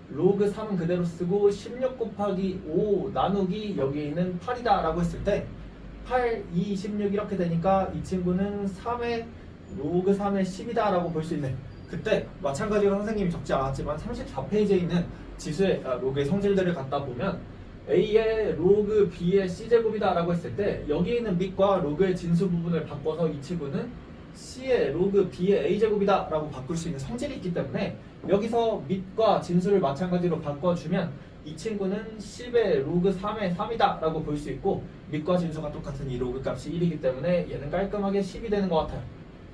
로그 3은 그대로 쓰고 16 곱하기 5 나누기 여기에 있는 8이다 라고 했을 때 8, 2, 16 이렇게 되니까 이 친구는 3의 로그 3의 10이다 라고 볼 수 있네. 그때 마찬가지로 선생님이 적지 않았지만 34페이지에 있는 지수의 로그의 성질들을 갖다 보면 A의 로그 B의 C제곱이다 라고 했을 때 여기에 있는 밑과 로그의 진수 부분을 바꿔서 이 친구는 C의 로그 B의 A제곱이다 라고 바꿀 수 있는 성질이 있기 때문에 여기서 밑과 진수를 마찬가지로 바꿔주면 이 친구는 10의 로그 3의 3이다 라고 볼 수 있고 밑과 진수가 똑같은 이 로그 값이 1이기 때문에 얘는 깔끔하게 10이 되는 것 같아요.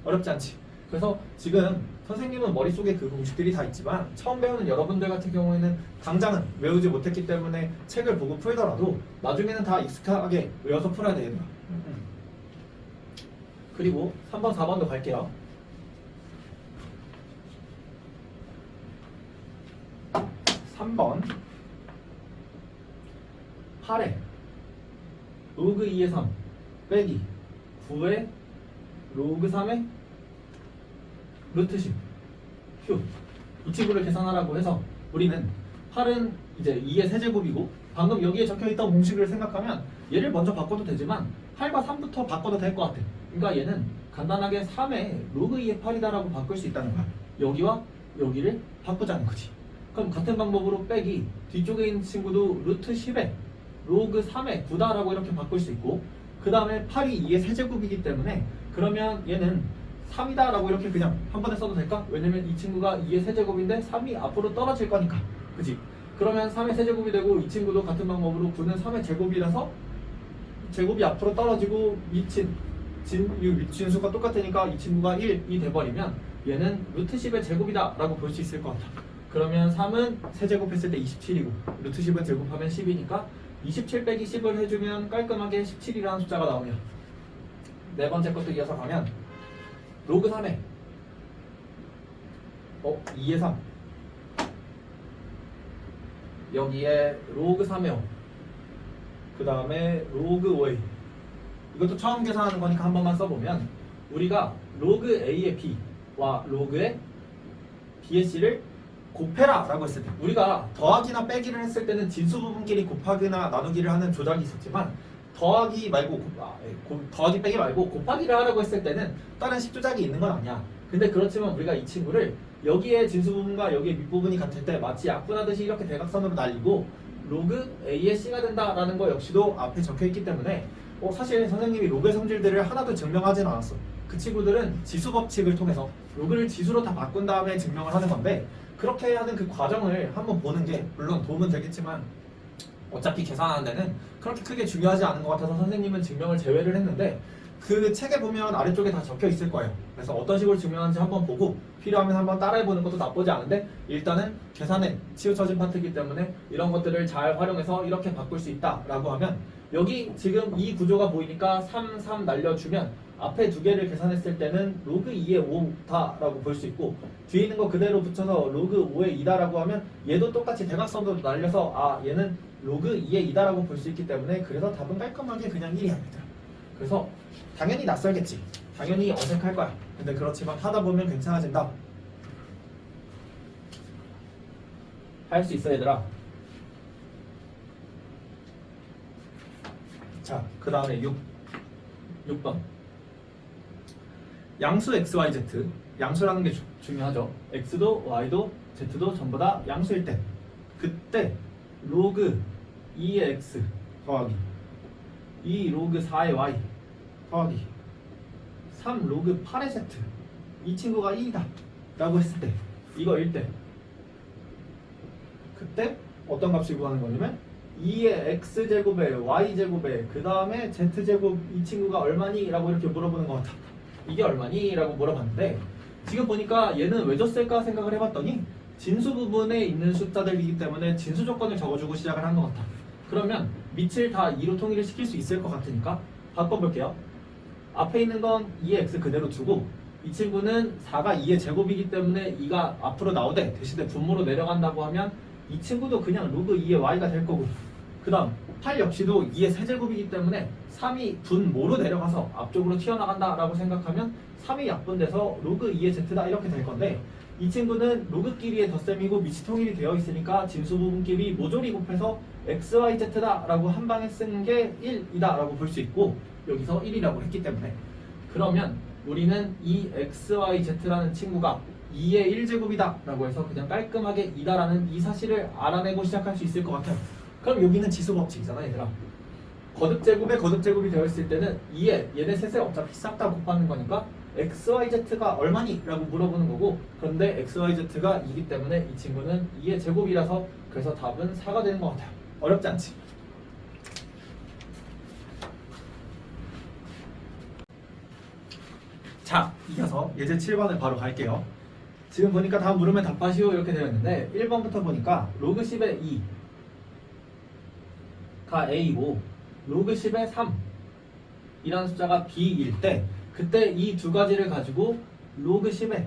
어렵지 않지? 그래서 지금 선생님은 머릿속에 그 공식들이 다 있지만 처음 배우는 여러분들 같은 경우에는 당장은 외우지 못했기 때문에 책을 보고 풀더라도 나중에는 다 익숙하게 외워서 풀어야 되겠다. 그리고 3번, 4번도 갈게요. 3번 8에 로그 2의 3 빼기 9의 로그 3의 루트 10 휴. 이 친구를 계산하라고 해서 우리는 8은 이제 2의 세제곱이고 방금 여기에 적혀있던 공식을 생각하면 얘를 먼저 바꿔도 되지만 8과 3부터 바꿔도 될 것 같아. 그러니까 얘는 간단하게 3의 로그 2의 8이다 라고 바꿀 수 있다는 거야. 여기와 여기를 바꾸자는 거지. 그럼 같은 방법으로 빼기 뒤쪽에 있는 친구도 루트 10에 로그 3의 9다 라고 이렇게 바꿀 수 있고 그 다음에 8이 2의 세제곱이기 때문에 그러면 얘는 3이다 라고 이렇게 그냥 한 번에 써도 될까? 왜냐면 이 친구가 2의 세제곱인데 3이 앞으로 떨어질 거니까 그지? 그러면 3의 세제곱이 되고 이 친구도 같은 방법으로 9는 3의 제곱이라서 제곱이 앞으로 떨어지고 진수가 똑같으니까 이 친구가 1이 돼버리면 얘는 루트 10의 제곱이다 라고 볼 수 있을 것 같아. 그러면 3은 세제곱했을 때 27이고 루트 10은 제곱하면 10이니까 27 빼기 10을 해주면 깔끔하게 17이라는 숫자가 나오네요. 네 번째 것도 이어서 가면 로그 3에 2의 3 여기에 로그 3의 5 그 다음에 로그 5의 이것도 처음 계산하는 거니까 한 번만 써보면 우리가 로그 A의 B와 로그의 B의 C를 곱해라 라고 했을 때 우리가 더하기나 빼기를 했을 때는 진수 부분끼리 곱하기나 나누기를 하는 조작이 있었지만 더하기 빼기 말고 곱하기를 하라고 했을 때는 다른 식조작이 있는 건 아니야. 근데 그렇지만 우리가 이 친구를 여기에 진수 부분과 여기에 밑부분이 같을 때 마치 약분하듯이 이렇게 대각선으로 날리고 로그 A의 C가 된다라는 거 역시도 앞에 적혀있기 때문에 사실 선생님이 로그의 성질들을 하나도 증명하진 않았어. 그 친구들은 지수 법칙을 통해서 로그를 지수로 다 바꾼 다음에 증명을 하는 건데 그렇게 하는 그 과정을 한번 보는 게 물론 도움은 되겠지만 어차피 계산하는 데는 그렇게 크게 중요하지 않은 것 같아서 선생님은 증명을 제외를 했는데 그 책에 보면 아래쪽에 다 적혀 있을 거예요. 그래서 어떤 식으로 증명하는지 한번 보고 필요하면 한번 따라해보는 것도 나쁘지 않은데 일단은 계산에 치우쳐진 파트이기 때문에 이런 것들을 잘 활용해서 이렇게 바꿀 수 있다라고 하면 여기 지금 이 구조가 보이니까 3, 3 날려주면 앞에 두 개를 계산했을 때는 로그 2의 5다라고 볼 수 있고 뒤에 있는 거 그대로 붙여서 로그 5의 2다라고 하면 얘도 똑같이 대각선으로 날려서 아 얘는 로그 2의 2다라고 볼 수 있기 때문에 그래서 답은 깔끔하게 그냥 1이 합니다. 그래서 당연히 낯설겠지. 당연히 어색할 거야. 근데 그렇지만 하다 보면 괜찮아진다. 할 수 있어 얘들아. 자, 그 다음에 6번. 양수 x, y, z. 양수라는 게 중요하죠. x도 y도 z도 전부 다 양수일 때 그때 로그 2의 x 더하기 2 로그 4의 y 더하기 3 로그 8의 z 이 친구가 2이다 라고 했을 때 이거 1대 그때 어떤 값을 구하는 거냐면 2의 x제곱에 y제곱에 그 다음에 z제곱 이 친구가 얼마니? 라고 이렇게 물어보는 것 같아. 이게 얼마니? 라고 물어봤는데 지금 보니까 얘는 왜 줬을까 생각을 해봤더니 진수 부분에 있는 숫자들이기 때문에 진수 조건을 적어주고 시작을 한 것 같아. 그러면 밑을 다 2로 통일을 시킬 수 있을 것 같으니까 바꿔볼게요. 앞에 있는 건 2의 x 그대로 두고 이 친구는 4가 2의 제곱이기 때문에 2가 앞으로 나오되 대신에 분모로 내려간다고 하면 이 친구도 그냥 로그 2의 y가 될 거고 그 다음 8 역시도 2의 세제곱이기 때문에 3이 분모로 내려가서 앞쪽으로 튀어나간다 라고 생각하면 3이 약분돼서 로그 2의 z다 이렇게 될 건데 이 친구는 로그끼리의 덧셈이고 밑이 통일이 되어 있으니까 진수 부분끼리 모조리 곱해서 xyz다 라고 한 방에 쓰는 게 1이다 라고 볼 수 있고 여기서 1이라고 했기 때문에 그러면 우리는 이 xyz라는 친구가 2의 1제곱이다 라고 해서 그냥 깔끔하게 2다 라는 이 사실을 알아내고 시작할 수 있을 것 같아요. 그럼 여기는 지수법칙이잖아 얘들아. 거듭제곱에 거듭제곱이 되어 있을 때는 2에 얘네 셋을 어차피 싹 다 곱하는 거니까 xyz가 얼마니? 라고 물어보는 거고 그런데 xyz가 2기 때문에 이 친구는 2의 제곱이라서 그래서 답은 4가 되는 것 같아요. 어렵지 않지? 자, 이어서 예제 7번을 바로 갈게요. 지금 보니까 다음 물음에 답하시오 이렇게 되어 있는데 1번부터 보니까 로그 10의 2가 a이고 로그 10의 3 이라는 숫자가 b일 때 그때 이 두 가지를 가지고 로그 10의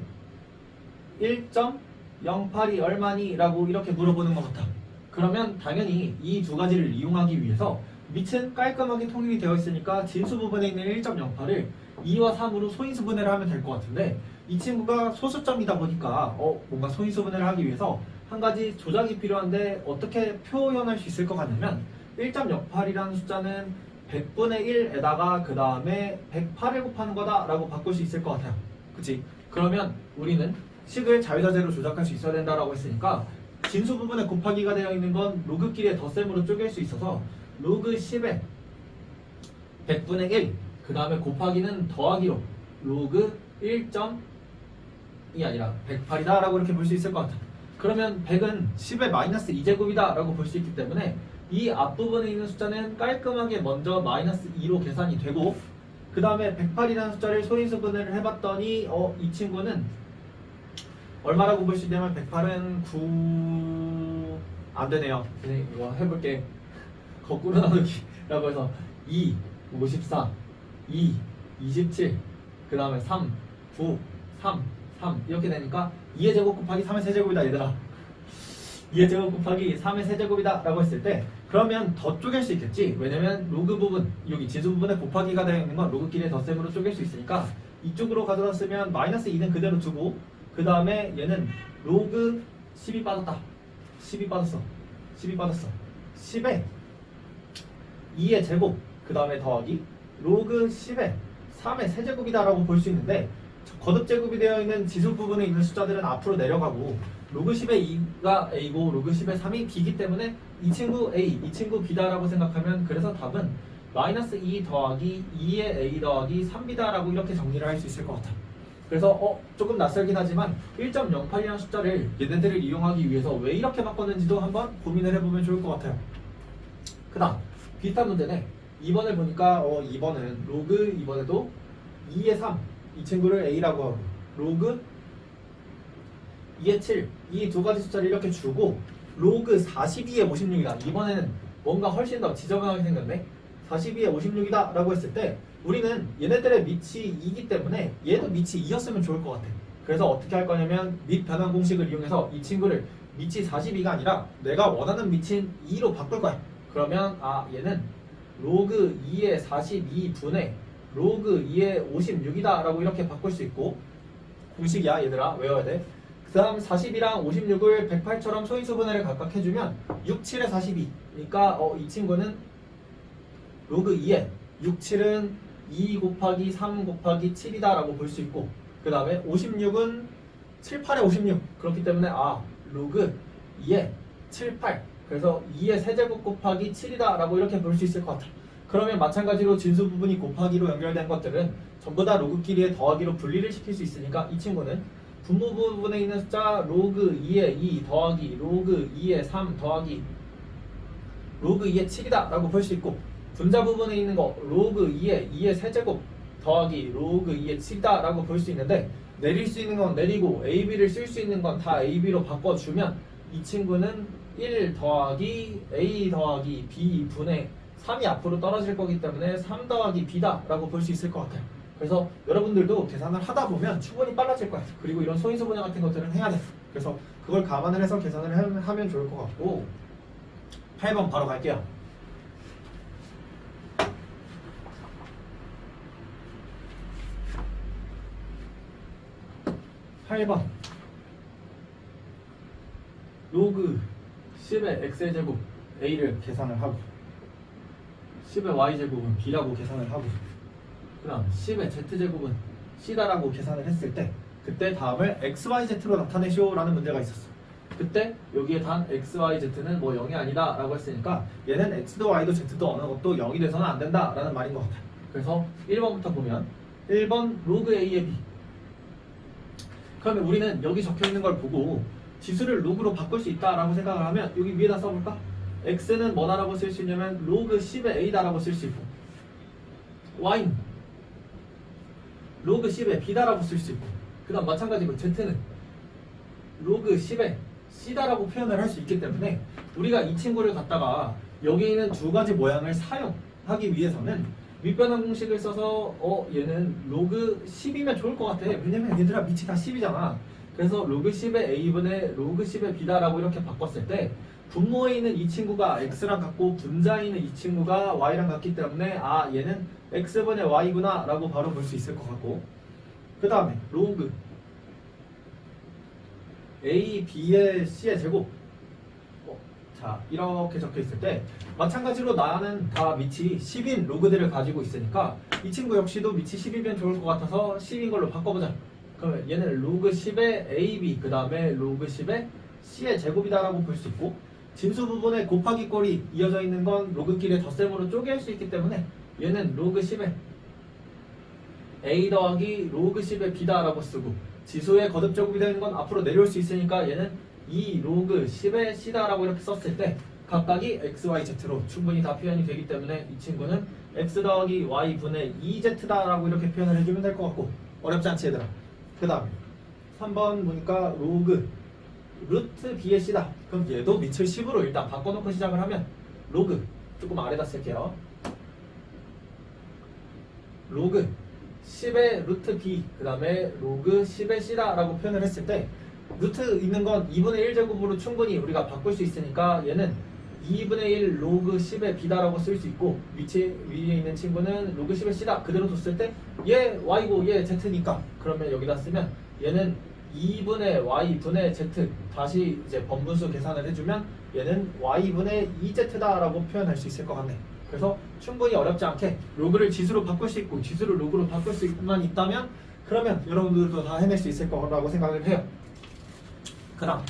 1.08이 얼마니? 라고 이렇게 물어보는 것 같아. 그러면 당연히 이 두 가지를 이용하기 위해서 밑은 깔끔하게 통일이 되어 있으니까 진수 부분에 있는 1.08을 2와 3으로 소인수 분해를 하면 될 것 같은데 이 친구가 소수점이다 보니까 뭔가 소인수 분해를 하기 위해서 한 가지 조작이 필요한데 어떻게 표현할 수 있을 것 같냐면 1.08이라는 숫자는 100분의 1에다가 그 다음에 108을 곱하는 거다 라고 바꿀 수 있을 것 같아요. 그치? 그러면 우리는 식을 자유자재로 조작할 수 있어야 된다라고 했으니까 진수 부분에 곱하기가 되어 있는 건 로그끼리의 덧셈으로 쪼갤 수 있어서 로그 10에 100분의 1 그 다음에 곱하기는 더하기로 로그 1.이 아니라 108이다 라고 이렇게 볼 수 있을 것 같아. 그러면 100은 10의 마이너스 2제곱이다 라고 볼 수 있기 때문에 이 앞부분에 있는 숫자는 깔끔하게 먼저 마이너스 2로 계산이 되고 그 다음에 108이라는 숫자를 소인수 분해를 해봤더니 이 친구는 얼마라고 볼 수 있냐면 108은 9... 안되네요. 이거 해볼게. 거꾸로 나누기라고 해서 2, 54, 2, 27, 그 다음에 3, 9, 3, 3 이렇게 되니까 2의 제곱 곱하기 3의 세제곱이다 얘들아. 2의 제곱 곱하기 3의 세제곱이다 라고 했을 때 그러면 더 쪼갤 수 있겠지. 왜냐면 로그 부분 여기 진수 부분에 곱하기가 되어 있는 건 로그끼리의 덧셈으로 쪼갤 수 있으니까 이쪽으로 가져다 쓰면 마이너스 2는 그대로 두고 그 다음에 얘는 로그 10이 빠졌다. 10이 빠졌어. 10이 빠졌어. 10에 2의 제곱 그 다음에 더하기 로그 10에 3의 세제곱이다 라고 볼 수 있는데 거듭 제곱이 되어 있는 지수 부분에 있는 숫자들은 앞으로 내려가고 로그 10의 2가 a고 로그 10의 3이 b이기 때문에 이 친구 a, 이 친구 b다 라고 생각하면 그래서 답은 마이너스 2 더하기 2의 a 더하기 3b다 라고 이렇게 정리를 할 수 있을 것 같아. 그래서 조금 낯설긴 하지만 1.08이라는 숫자를 얘네들을 이용하기 위해서 왜 이렇게 바꿨는지도 한번 고민을 해보면 좋을 것 같아요. 그 다음 비슷한 문제네. 2번을 보니까 2번은 로그 이번에도 2의 3 이 친구를 a라고 하고 로그 2의 7 이 두 가지 숫자를 이렇게 주고 로그 42의 56이다. 이번에는 뭔가 훨씬 더 지저분하게 생겼네. 42의 56이다 라고 했을 때 우리는 얘네들의 밑이 2이기 때문에 얘도 밑이 2였으면 좋을 것 같아. 그래서 어떻게 할 거냐면 밑 변환 공식을 이용해서 이 친구를 밑이 42가 아니라 내가 원하는 밑인 2로 바꿀 거야. 그러면 얘는 로그 2의 42분의 로그 2의 56이다 라고 이렇게 바꿀 수 있고, 공식이야 얘들아 외워야 돼. 그 다음 42랑 56을 108처럼 소인수분해를 각각 해주면 6, 7의 42 그러니까 이 친구는 로그 2에 6, 7은 2 곱하기 3 곱하기 7이다 라고 볼 수 있고, 그 다음에 56은 7, 8의 56 그렇기 때문에 로그 2에 7, 8 그래서 2의 세제곱 곱하기 7이다 라고 이렇게 볼 수 있을 것 같아. 그러면 마찬가지로 진수 부분이 곱하기로 연결된 것들은 전부 다 로그끼리의 더하기로 분리를 시킬 수 있으니까 이 친구는 분모 부분에 있는 숫자 로그 2의 2 더하기 로그 2의 3 더하기 로그 2의 7이다 라고 볼 수 있고, 분자 부분에 있는 거 로그 2의 세제곱 더하기 로그 2의 7이다 라고 볼 수 있는데, 내릴 수 있는 건 내리고 AB를 쓸 수 있는 건 다 AB로 바꿔주면 이 친구는 1 더하기 A 더하기 B 분의 3이 앞으로 떨어질 거기 때문에 3 더하기 B다 라고 볼 수 있을 것 같아요. 그래서 여러분들도 계산을 하다 보면 충분히 빨라질 거야. 그리고 이런 소인수 분해 같은 것들은 해야 돼. 그래서 그걸 감안을 해서 계산을 하면 좋을 것 같고, 8번 바로 갈게요. 8번 로그 10의 x의 제곱 a를 계산을 하고 10의 y제곱은 b라고 계산을 하고, 그 다음 10의 z제곱은 c다라고 계산을 했을 때 그때 다음을 xyz로 나타내시오 라는 문제가 있었어. 그때 여기에 단 xyz는 뭐 0이 아니다 라고 했으니까 얘는 x도 y도 z도 어느 것도 0이 돼서는 안 된다 라는 말인 것 같아. 그래서 1번부터 보면 1번 로그 a의 b. 그러면 우리는 여기 적혀있는 걸 보고 지수를 로그로 바꿀 수 있다라고 생각을 하면 여기 위에다 써볼까? x는 뭐다라고 쓸 수 있냐면 로그 10의 a다라고 쓸 수 있고, y는 로그 10의 b다라고 쓸 수 있고, 그 다음 마찬가지로 z는 로그 10의 c다라고 표현을 할 수 있기 때문에 우리가 이 친구를 갖다가 여기 있는 두 가지 모양을 사용하기 위해서는 윗변환 공식을 써서 얘는 로그 10이면 좋을 것 같아. 왜냐면 얘들아 밑이 다 10이잖아. 그래서 로그 10의 a분의 로그 10의 b다라고 이렇게 바꿨을 때 분모에 있는 이 친구가 x랑 같고 분자에 있는 이 친구가 y랑 같기 때문에 얘는 x분의 y구나 라고 바로 볼 수 있을 것 같고, 그 다음에 로그 a, b의 c의 제곱 자 이렇게 적혀있을 때 마찬가지로 나는 다 밑이 10인 로그들을 가지고 있으니까 이 친구 역시도 밑이 10이면 좋을 것 같아서 10인 걸로 바꿔보자. 그러면 얘는 로그 10의 AB 그 다음에 로그 10의 C의 제곱이다 라고 볼 수 있고, 진수 부분에 곱하기 꼴이 이어져 있는 건 로그끼리의 덧셈으로 쪼갤 수 있기 때문에 얘는 로그 10의 A 더하기 로그 10의 B다 라고 쓰고, 지수의 거듭 제곱이 되는 건 앞으로 내려올 수 있으니까 얘는 2 로그 10의 C다 라고 이렇게 썼을 때 각각이 x, y, z로 충분히 다 표현이 되기 때문에 이 친구는 x 더하기 y 분의 2z다 라고 이렇게 표현을 해주면 될 것 같고, 어렵지 않지 얘들아. 그 다음에 3번 보니까 로그 루트 b의 c다. 그럼 얘도 밑을 10으로 일단 바꿔놓고 시작을 하면 로그 조금 아래다 쓸게요. 로그 10의 루트 b 그 다음에 로그 10의 c다 라고 표현을 했을 때 루트 있는 건 2분의 1제곱으로 충분히 우리가 바꿀 수 있으니까 얘는 2분의 1 로그 10의 b다라고 쓸 수 있고, 위에 있는 친구는 로그 10의 c다 그대로 뒀을 때 얘 y고 얘 z니까 그러면 여기다 쓰면 얘는 2분의 y분의 z 다시 이제 번분수 계산을 해주면 얘는 y분의 2z다라고 표현할 수 있을 것 같네. 그래서 충분히 어렵지 않게 로그를 지수로 바꿀 수 있고 지수를 로그로 바꿀 수만 있다면 그러면 여러분들도 다 해낼 수 있을 거라고 생각을 해요. 그 다음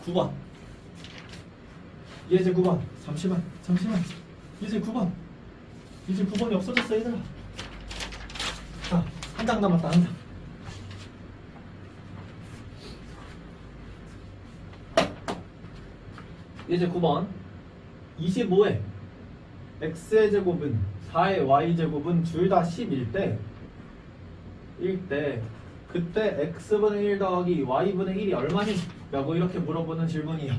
9번 예제 9번 잠시만 예제 9번 이제 9번이 없어졌어 얘들아. 자, 한 장 남았다. 한 장. 예제 9번 25에 x의 제곱은 4의 y제곱은 둘 다 10일 때 그때 x분의 1 더하기 y분의 1이 얼마니? 라고 이렇게 물어보는 질문이에요.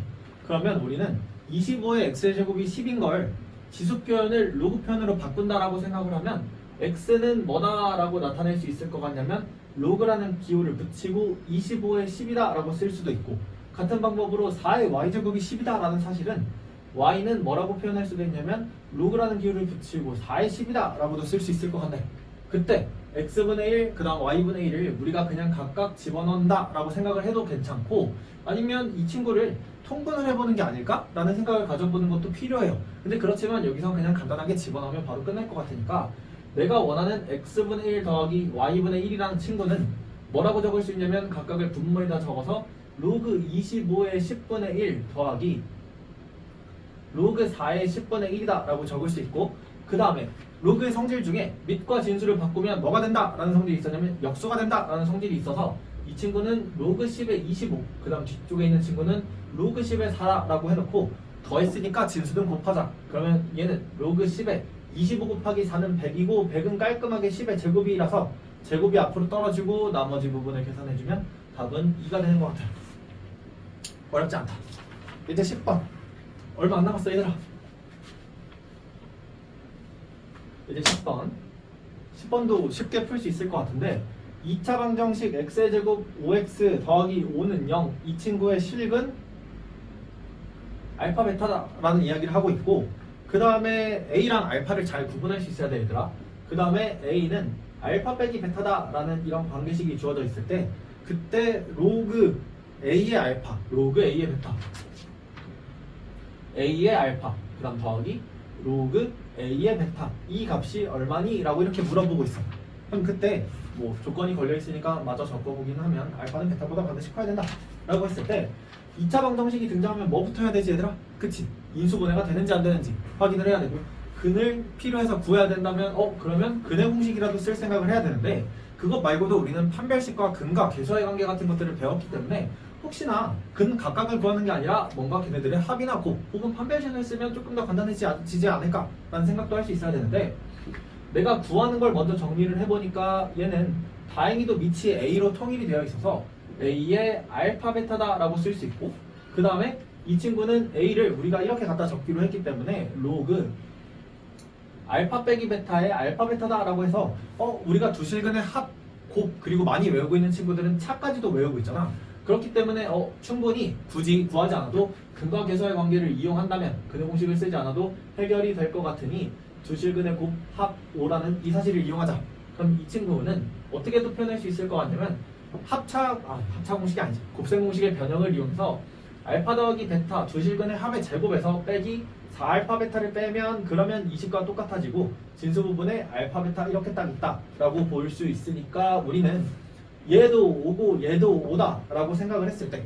그러면 우리는 25의 x의 제곱이 10인 걸 지수표현을 로그 표현으로 바꾼다라고 생각을 하면 x는 뭐다라고 나타낼 수 있을 것 같냐면 로그라는 기호를 붙이고 25의 10이다 라고 쓸 수도 있고, 같은 방법으로 4의 y제곱이 10이다 라는 사실은 y는 뭐라고 표현할 수도 있냐면 로그라는 기호를 붙이고 4의 10이다 라고도 쓸 수 있을 것 같네. 그때 x분의 1 그 다음 y분의 1을 우리가 그냥 각각 집어넣는다 라고 생각을 해도 괜찮고, 아니면 이 친구를 통분을 해보는 게 아닐까? 라는 생각을 가져보는 것도 필요해요. 근데 그렇지만 여기서 그냥 간단하게 집어넣으면 바로 끝날 것 같으니까 내가 원하는 x분의 1 더하기 y분의 1이라는 친구는 뭐라고 적을 수 있냐면 각각을 분모에다 적어서 로그 25의 10분의 1 더하기 로그 4의 10분의 1이다 라고 적을 수 있고, 그 다음에 로그의 성질 중에 밑과 진수를 바꾸면 뭐가 된다 라는 성질이 있었냐면 역수가 된다 라는 성질이 있어서 이 친구는 로그 10의 25, 그 다음 뒤쪽에 있는 친구는 로그 10의 4라고 해놓고 더했으니까 진수는 곱하자. 그러면 얘는 로그 10의 25 곱하기 4는 100이고 100은 깔끔하게 10의 제곱이라서 제곱이 앞으로 떨어지고 나머지 부분을 계산해주면 답은 2가 되는 것 같아요. 어렵지 않다. 이제 10번 얼마 안 남았어 얘들아. 이제 10번 10번도 쉽게 풀 수 있을 것 같은데 2차 방정식 x의 제곱 5x 더하기 5는 0, 이 친구의 실근 알파 베타다라는 이야기를 하고 있고, 그 다음에 a랑 알파를 잘 구분할 수 있어야 돼 얘들아. 그 다음에 a는 알파 빼기 베타다라는 이런 관계식이 주어져 있을 때 그때 로그 a의 알파, 로그 a의 베타, a의 알파, 그 다음 더하기 로그 a의 베타, 이 값이 얼마니? 라고 이렇게 물어보고 있어. 그럼 그때 뭐 조건이 걸려있으니까 마저 적어보긴 하면 알파는 베타보다 반드시 커야 된다 라고 했을 때 2차 방정식이 등장하면 뭐부터 해야 되지 얘들아? 그치? 인수분해가 되는지 안 되는지 확인을 해야 되고, 근을 필요해서 구해야 된다면 그러면 근의 공식이라도 쓸 생각을 해야 되는데, 그것 말고도 우리는 판별식과 근과 계수의 관계 같은 것들을 배웠기 때문에 혹시나 근 각각을 구하는 게 아니라 뭔가 걔네들의 합이나 곱 혹은 판별식을 쓰면 조금 더 간단해지지 않을까 라는 생각도 할 수 있어야 되는데, 내가 구하는 걸 먼저 정리를 해보니까 얘는 다행히도 밑이 a로 통일이 되어 있어서 a의 알파 베타다 라고 쓸 수 있고, 그 다음에 이 친구는 a를 우리가 이렇게 갖다 적기로 했기 때문에 로그 알파 빼기 베타의 알파 베타다 라고 해서 우리가 두 실근의 합, 곱, 그리고 많이 외우고 있는 친구들은 차까지도 외우고 있잖아. 그렇기 때문에 충분히 굳이 구하지 않아도 근과 계수의 관계를 이용한다면 근의 공식을 쓰지 않아도 해결이 될 것 같으니 두 실근의 곱, 합, 5라는 이 사실을 이용하자. 그럼 이 친구는 어떻게 또 표현할 수 있을 것 같냐면 합차 공식이 아니지, 곱셈 공식의 변형을 이용해서 알파 더하기 베타 두 실근의 합의 제곱에서 빼기 4알파 베타를 빼면 그러면 20과 똑같아지고 진수 부분에 알파 베타 이렇게 딱 있다 라고 볼 수 있으니까 우리는 얘도 5고 얘도 5다 라고 생각을 했을 때,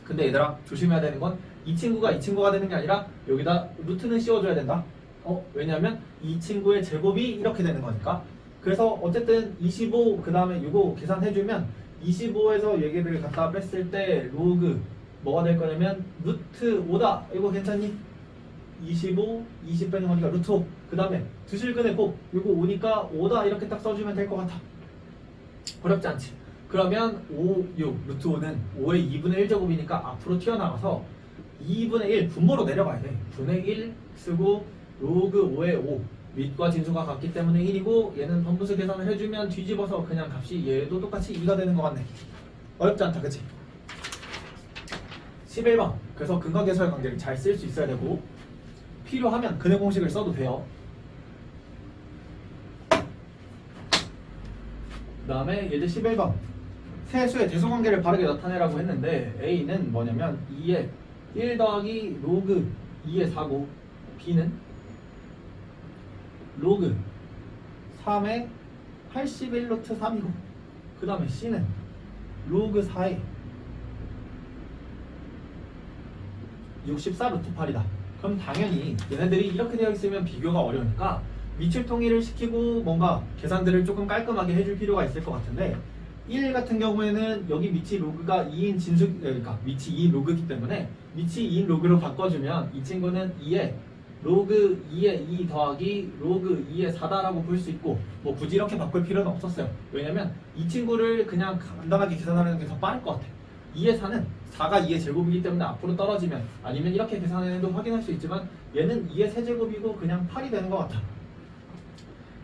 근데 얘들아 조심해야 되는 건 이 친구가 이 친구가 되는 게 아니라 여기다 루트는 씌워줘야 된다. 왜냐면 이 친구의 제곱이 이렇게 되는 거니까. 그래서 어쨌든 25 그 다음에 이거 계산해주면 25에서 얘기를 갖다 뺐을 때 로그 뭐가 될 거냐면 루트 5다. 이거 괜찮니? 25, 20 빼는 거니까 루트 5. 그 다음에 두 실근의 곱 이거 5니까 5다 이렇게 딱 써주면 될 것 같아. 어렵지 않지? 그러면 5, 6, 루트 5는 5의 2분의 1제곱이니까 앞으로 튀어나가서 2분의 1 분모로 내려가야 돼. 분의 1 쓰고 로그 5의 5 밑과 진수가 같기 때문에 1이고 얘는 번분수 계산을 해주면 뒤집어서 그냥 값이 얘도 똑같이 2가 되는 것 같네. 어렵지 않다 그치? 11번 그래서 근과 계수의 관계를 잘 쓸 수 있어야 되고 필요하면 근의 공식을 써도 돼요. 그 다음에 예제 11번 세 수의 대소관계를 바르게 나타내라고 했는데 A는 뭐냐면 2의 1 더하기 로그 2의 4고 B는 로그 3의 81 루트 3이고 그 다음에 C는 로그 4의 64 루트 8이다. 그럼 당연히 얘네들이 이렇게 되어 있으면 비교가 어려우니까 밑을 통일을 시키고 뭔가 계산들을 조금 깔끔하게 해줄 필요가 있을 것 같은데 1 같은 경우에는 여기 밑이 로그가 2인 진수, 그러니까 밑이 2인 로그이기 때문에 밑이 2인 로그로 바꿔주면 이 친구는 2의 로그 2의 2 더하기 로그 2의 4다라고 볼 수 있고 뭐 굳이 이렇게 바꿀 필요는 없었어요. 왜냐면 이 친구를 그냥 간단하게 계산하는 게 더 빠를 것 같아. 2의 4는 4가 2의 제곱이기 때문에 앞으로 떨어지면 아니면 이렇게 계산해도 확인할 수 있지만 얘는 2의 세제곱이고 그냥 8이 되는 것 같아.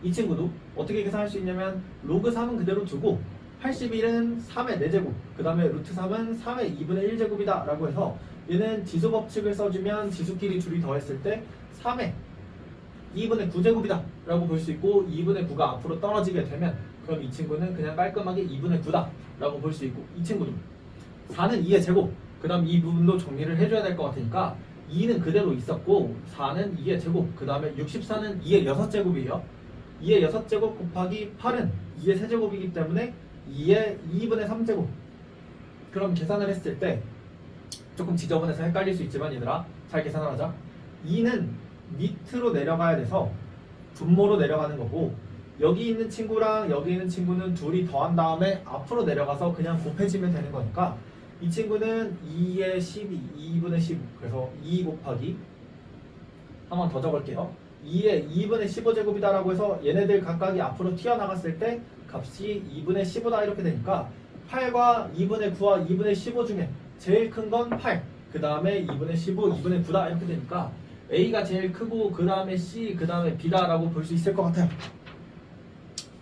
이 친구도 어떻게 계산할 수 있냐면 로그 3은 그대로 두고 81은 3의 4제곱 그 다음에 루트 3은 3의 2분의 1제곱이다 라고 해서 얘는 지수 법칙을 써주면 지수끼리 둘이 더했을 때 3의 2분의 9제곱이다 라고 볼 수 있고 2분의 9가 앞으로 떨어지게 되면 그럼 이 친구는 그냥 깔끔하게 2분의 9다 라고 볼 수 있고 이 친구도 4는 2의 제곱 그 다음 이 부분도 정리를 해줘야 될 것 같으니까 2는 그대로 있었고 4는 2의 제곱 그 다음에 64는 2의 6제곱이에요 2의 6제곱 곱하기 8은 2의 세제곱이기 때문에 2의 2분의 3제곱 그럼 계산을 했을 때 조금 지저분해서 헷갈릴 수 있지만 얘들아 잘 계산을 하자 2는 밑으로 내려가야 돼서 분모로 내려가는 거고 여기 있는 친구랑 여기 있는 친구는 둘이 더한 다음에 앞으로 내려가서 그냥 곱해지면 되는 거니까 이 친구는 2의 12, 2분의 15 그래서 2 곱하기 한 번 더 적을게요 2의 2분의 15제곱이다 라고 해서 얘네들 각각이 앞으로 튀어나갔을 때 값이 2분의 15다 이렇게 되니까 8과 2분의 9와 2분의 15 중에 제일 큰 건 8 그 다음에 2분의 15, 2분의 9다 이렇게 되니까 A가 제일 크고 그 다음에 C, 그 다음에 B다 라고 볼 수 있을 것 같아요.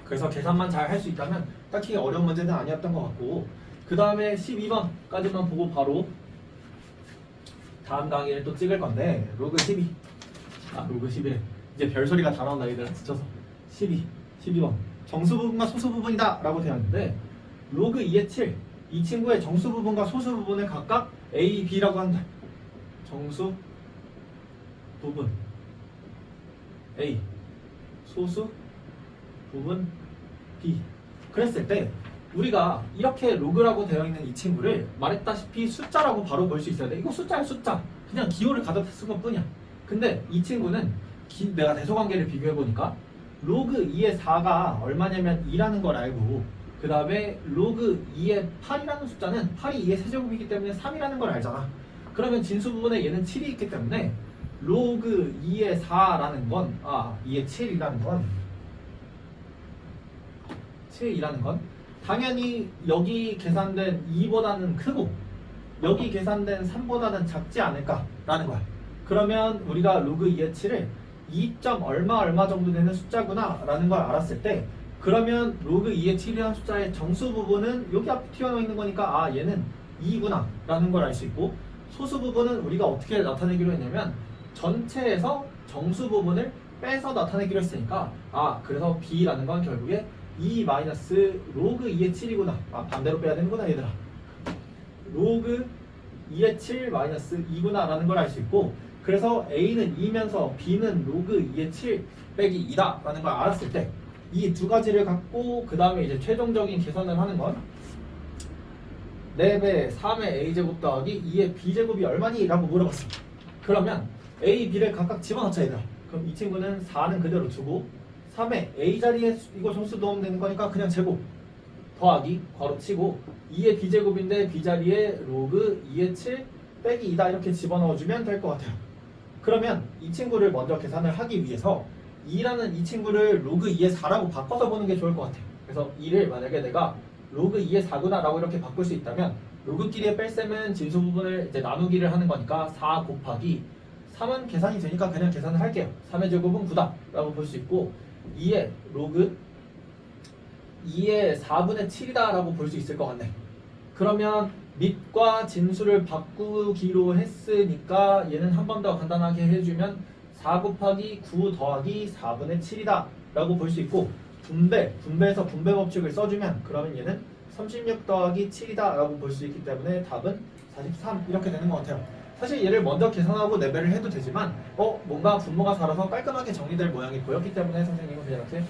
그래서 계산만 잘 할 수 있다면 딱히 어려운 문제는 아니었던 것 같고 그 다음에 12번까지만 보고 바로 다음 강의를 또 찍을 건데 로그 12 로그 11 이제 별소리가 다 나온다 얘들아 지쳐서 12번 정수 부분과 소수 부분이다 라고 되어 있는데 로그 2의 7 이 친구의 정수 부분과 소수 부분을 각각 A, B라고 한다. 정수 부분 A, 소수 부분 B. 그랬을 때 우리가 이렇게 로그라고 되어 있는 이 친구를 말했다시피 숫자라고 바로 볼 수 있어야 돼. 이거 숫자야 숫자. 그냥 기호를 가져다 쓴 것 뿐이야. 근데 이 친구는 내가 대소관계를 비교해 보니까 로그 2의 4가 얼마냐면 2라는 걸 알고 그 다음에 로그 2의 8이라는 숫자는 8이 2의 세제곱이기 때문에 3이라는 걸 알잖아. 그러면 진수 부분에 얘는 7이 있기 때문에 로그 2의 4라는 건 2의 7이라는 건 당연히 여기 계산된 2보다는 크고 여기 계산된 3보다는 작지 않을까라는 거야. 그러면 우리가 로그 2의 7을 2. 얼마 정도 되는 숫자구나 라는 걸 알았을 때 그러면 로그 2의 7이라는 숫자의 정수 부분은 여기 앞에 튀어나와 있는 거니까 얘는 2구나 라는 걸 알 수 있고 소수 부분은 우리가 어떻게 나타내기로 했냐면 전체에서 정수 부분을 빼서 나타내기로 했으니까 그래서 B라는 건 결국에 2 마이너스 로그 2의 7이구나 반대로 빼야 되는구나 얘들아 로그 2의 7 마이너스 2구나 라는 걸 알 수 있고 그래서 A는 2면서 B는 로그 2의 7 빼기 2다 라는 걸 알았을 때 이 두 가지를 갖고 그 다음에 이제 최종적인 계산을 하는 건 4배 3의 A제곱 더하기 2의 B제곱이 얼마니? 라고 물어봤어. 그러면 A, B를 각각 집어넣자 얘들아. 그럼 이 친구는 4는 그대로 두고 3의 A 자리에 이거 정수 넣으면 되는 거니까 그냥 제곱 더하기 괄호 치고 2의 B제곱인데 B 자리에 로그 2의 7 빼기 2다 이렇게 집어넣어주면 될 것 같아요. 그러면 이 친구를 먼저 계산을 하기 위해서 2라는 이 친구를 로그 2의 4라고 바꿔서 보는 게 좋을 것 같아요. 그래서 2를 만약에 내가 로그 2의 4구나 라고 이렇게 바꿀 수 있다면 로그끼리의 뺄셈은 진수 부분을 이제 나누기를 하는 거니까 4 곱하기 3은 계산이 되니까 그냥 계산을 할게요. 3의 제곱은 9다 라고 볼 수 있고 2의 로그 2의 4분의 7이다 라고 볼 수 있을 것 같네. 그러면 밑과 진수를 바꾸기로 했으니까 얘는 한 번 더 간단하게 해주면 4 곱하기 9 더하기 4분의 7이다 라고 볼 수 있고 분배해서 분배 법칙을 써주면 그러면 얘는 36 더하기 7이다 라고 볼 수 있기 때문에 답은 43 이렇게 되는 것 같아요. 사실 얘를 먼저 계산하고 내배를 해도 되지만 뭔가 분모가 살아서 깔끔하게 정리될 모양이 보였기 때문에 선생님은 그냥 이렇게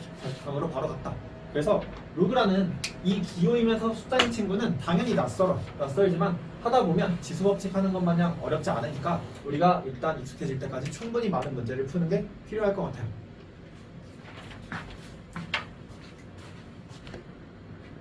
43으로 바로 갔다. 그래서 로그라는 이 기호이면서 숫자인 친구는 당연히 낯설지만 하다 보면 지수법칙 하는 것 마냥 어렵지 않으니까 우리가 일단 익숙해질 때까지 충분히 많은 문제를 푸는 게 필요할 것 같아요.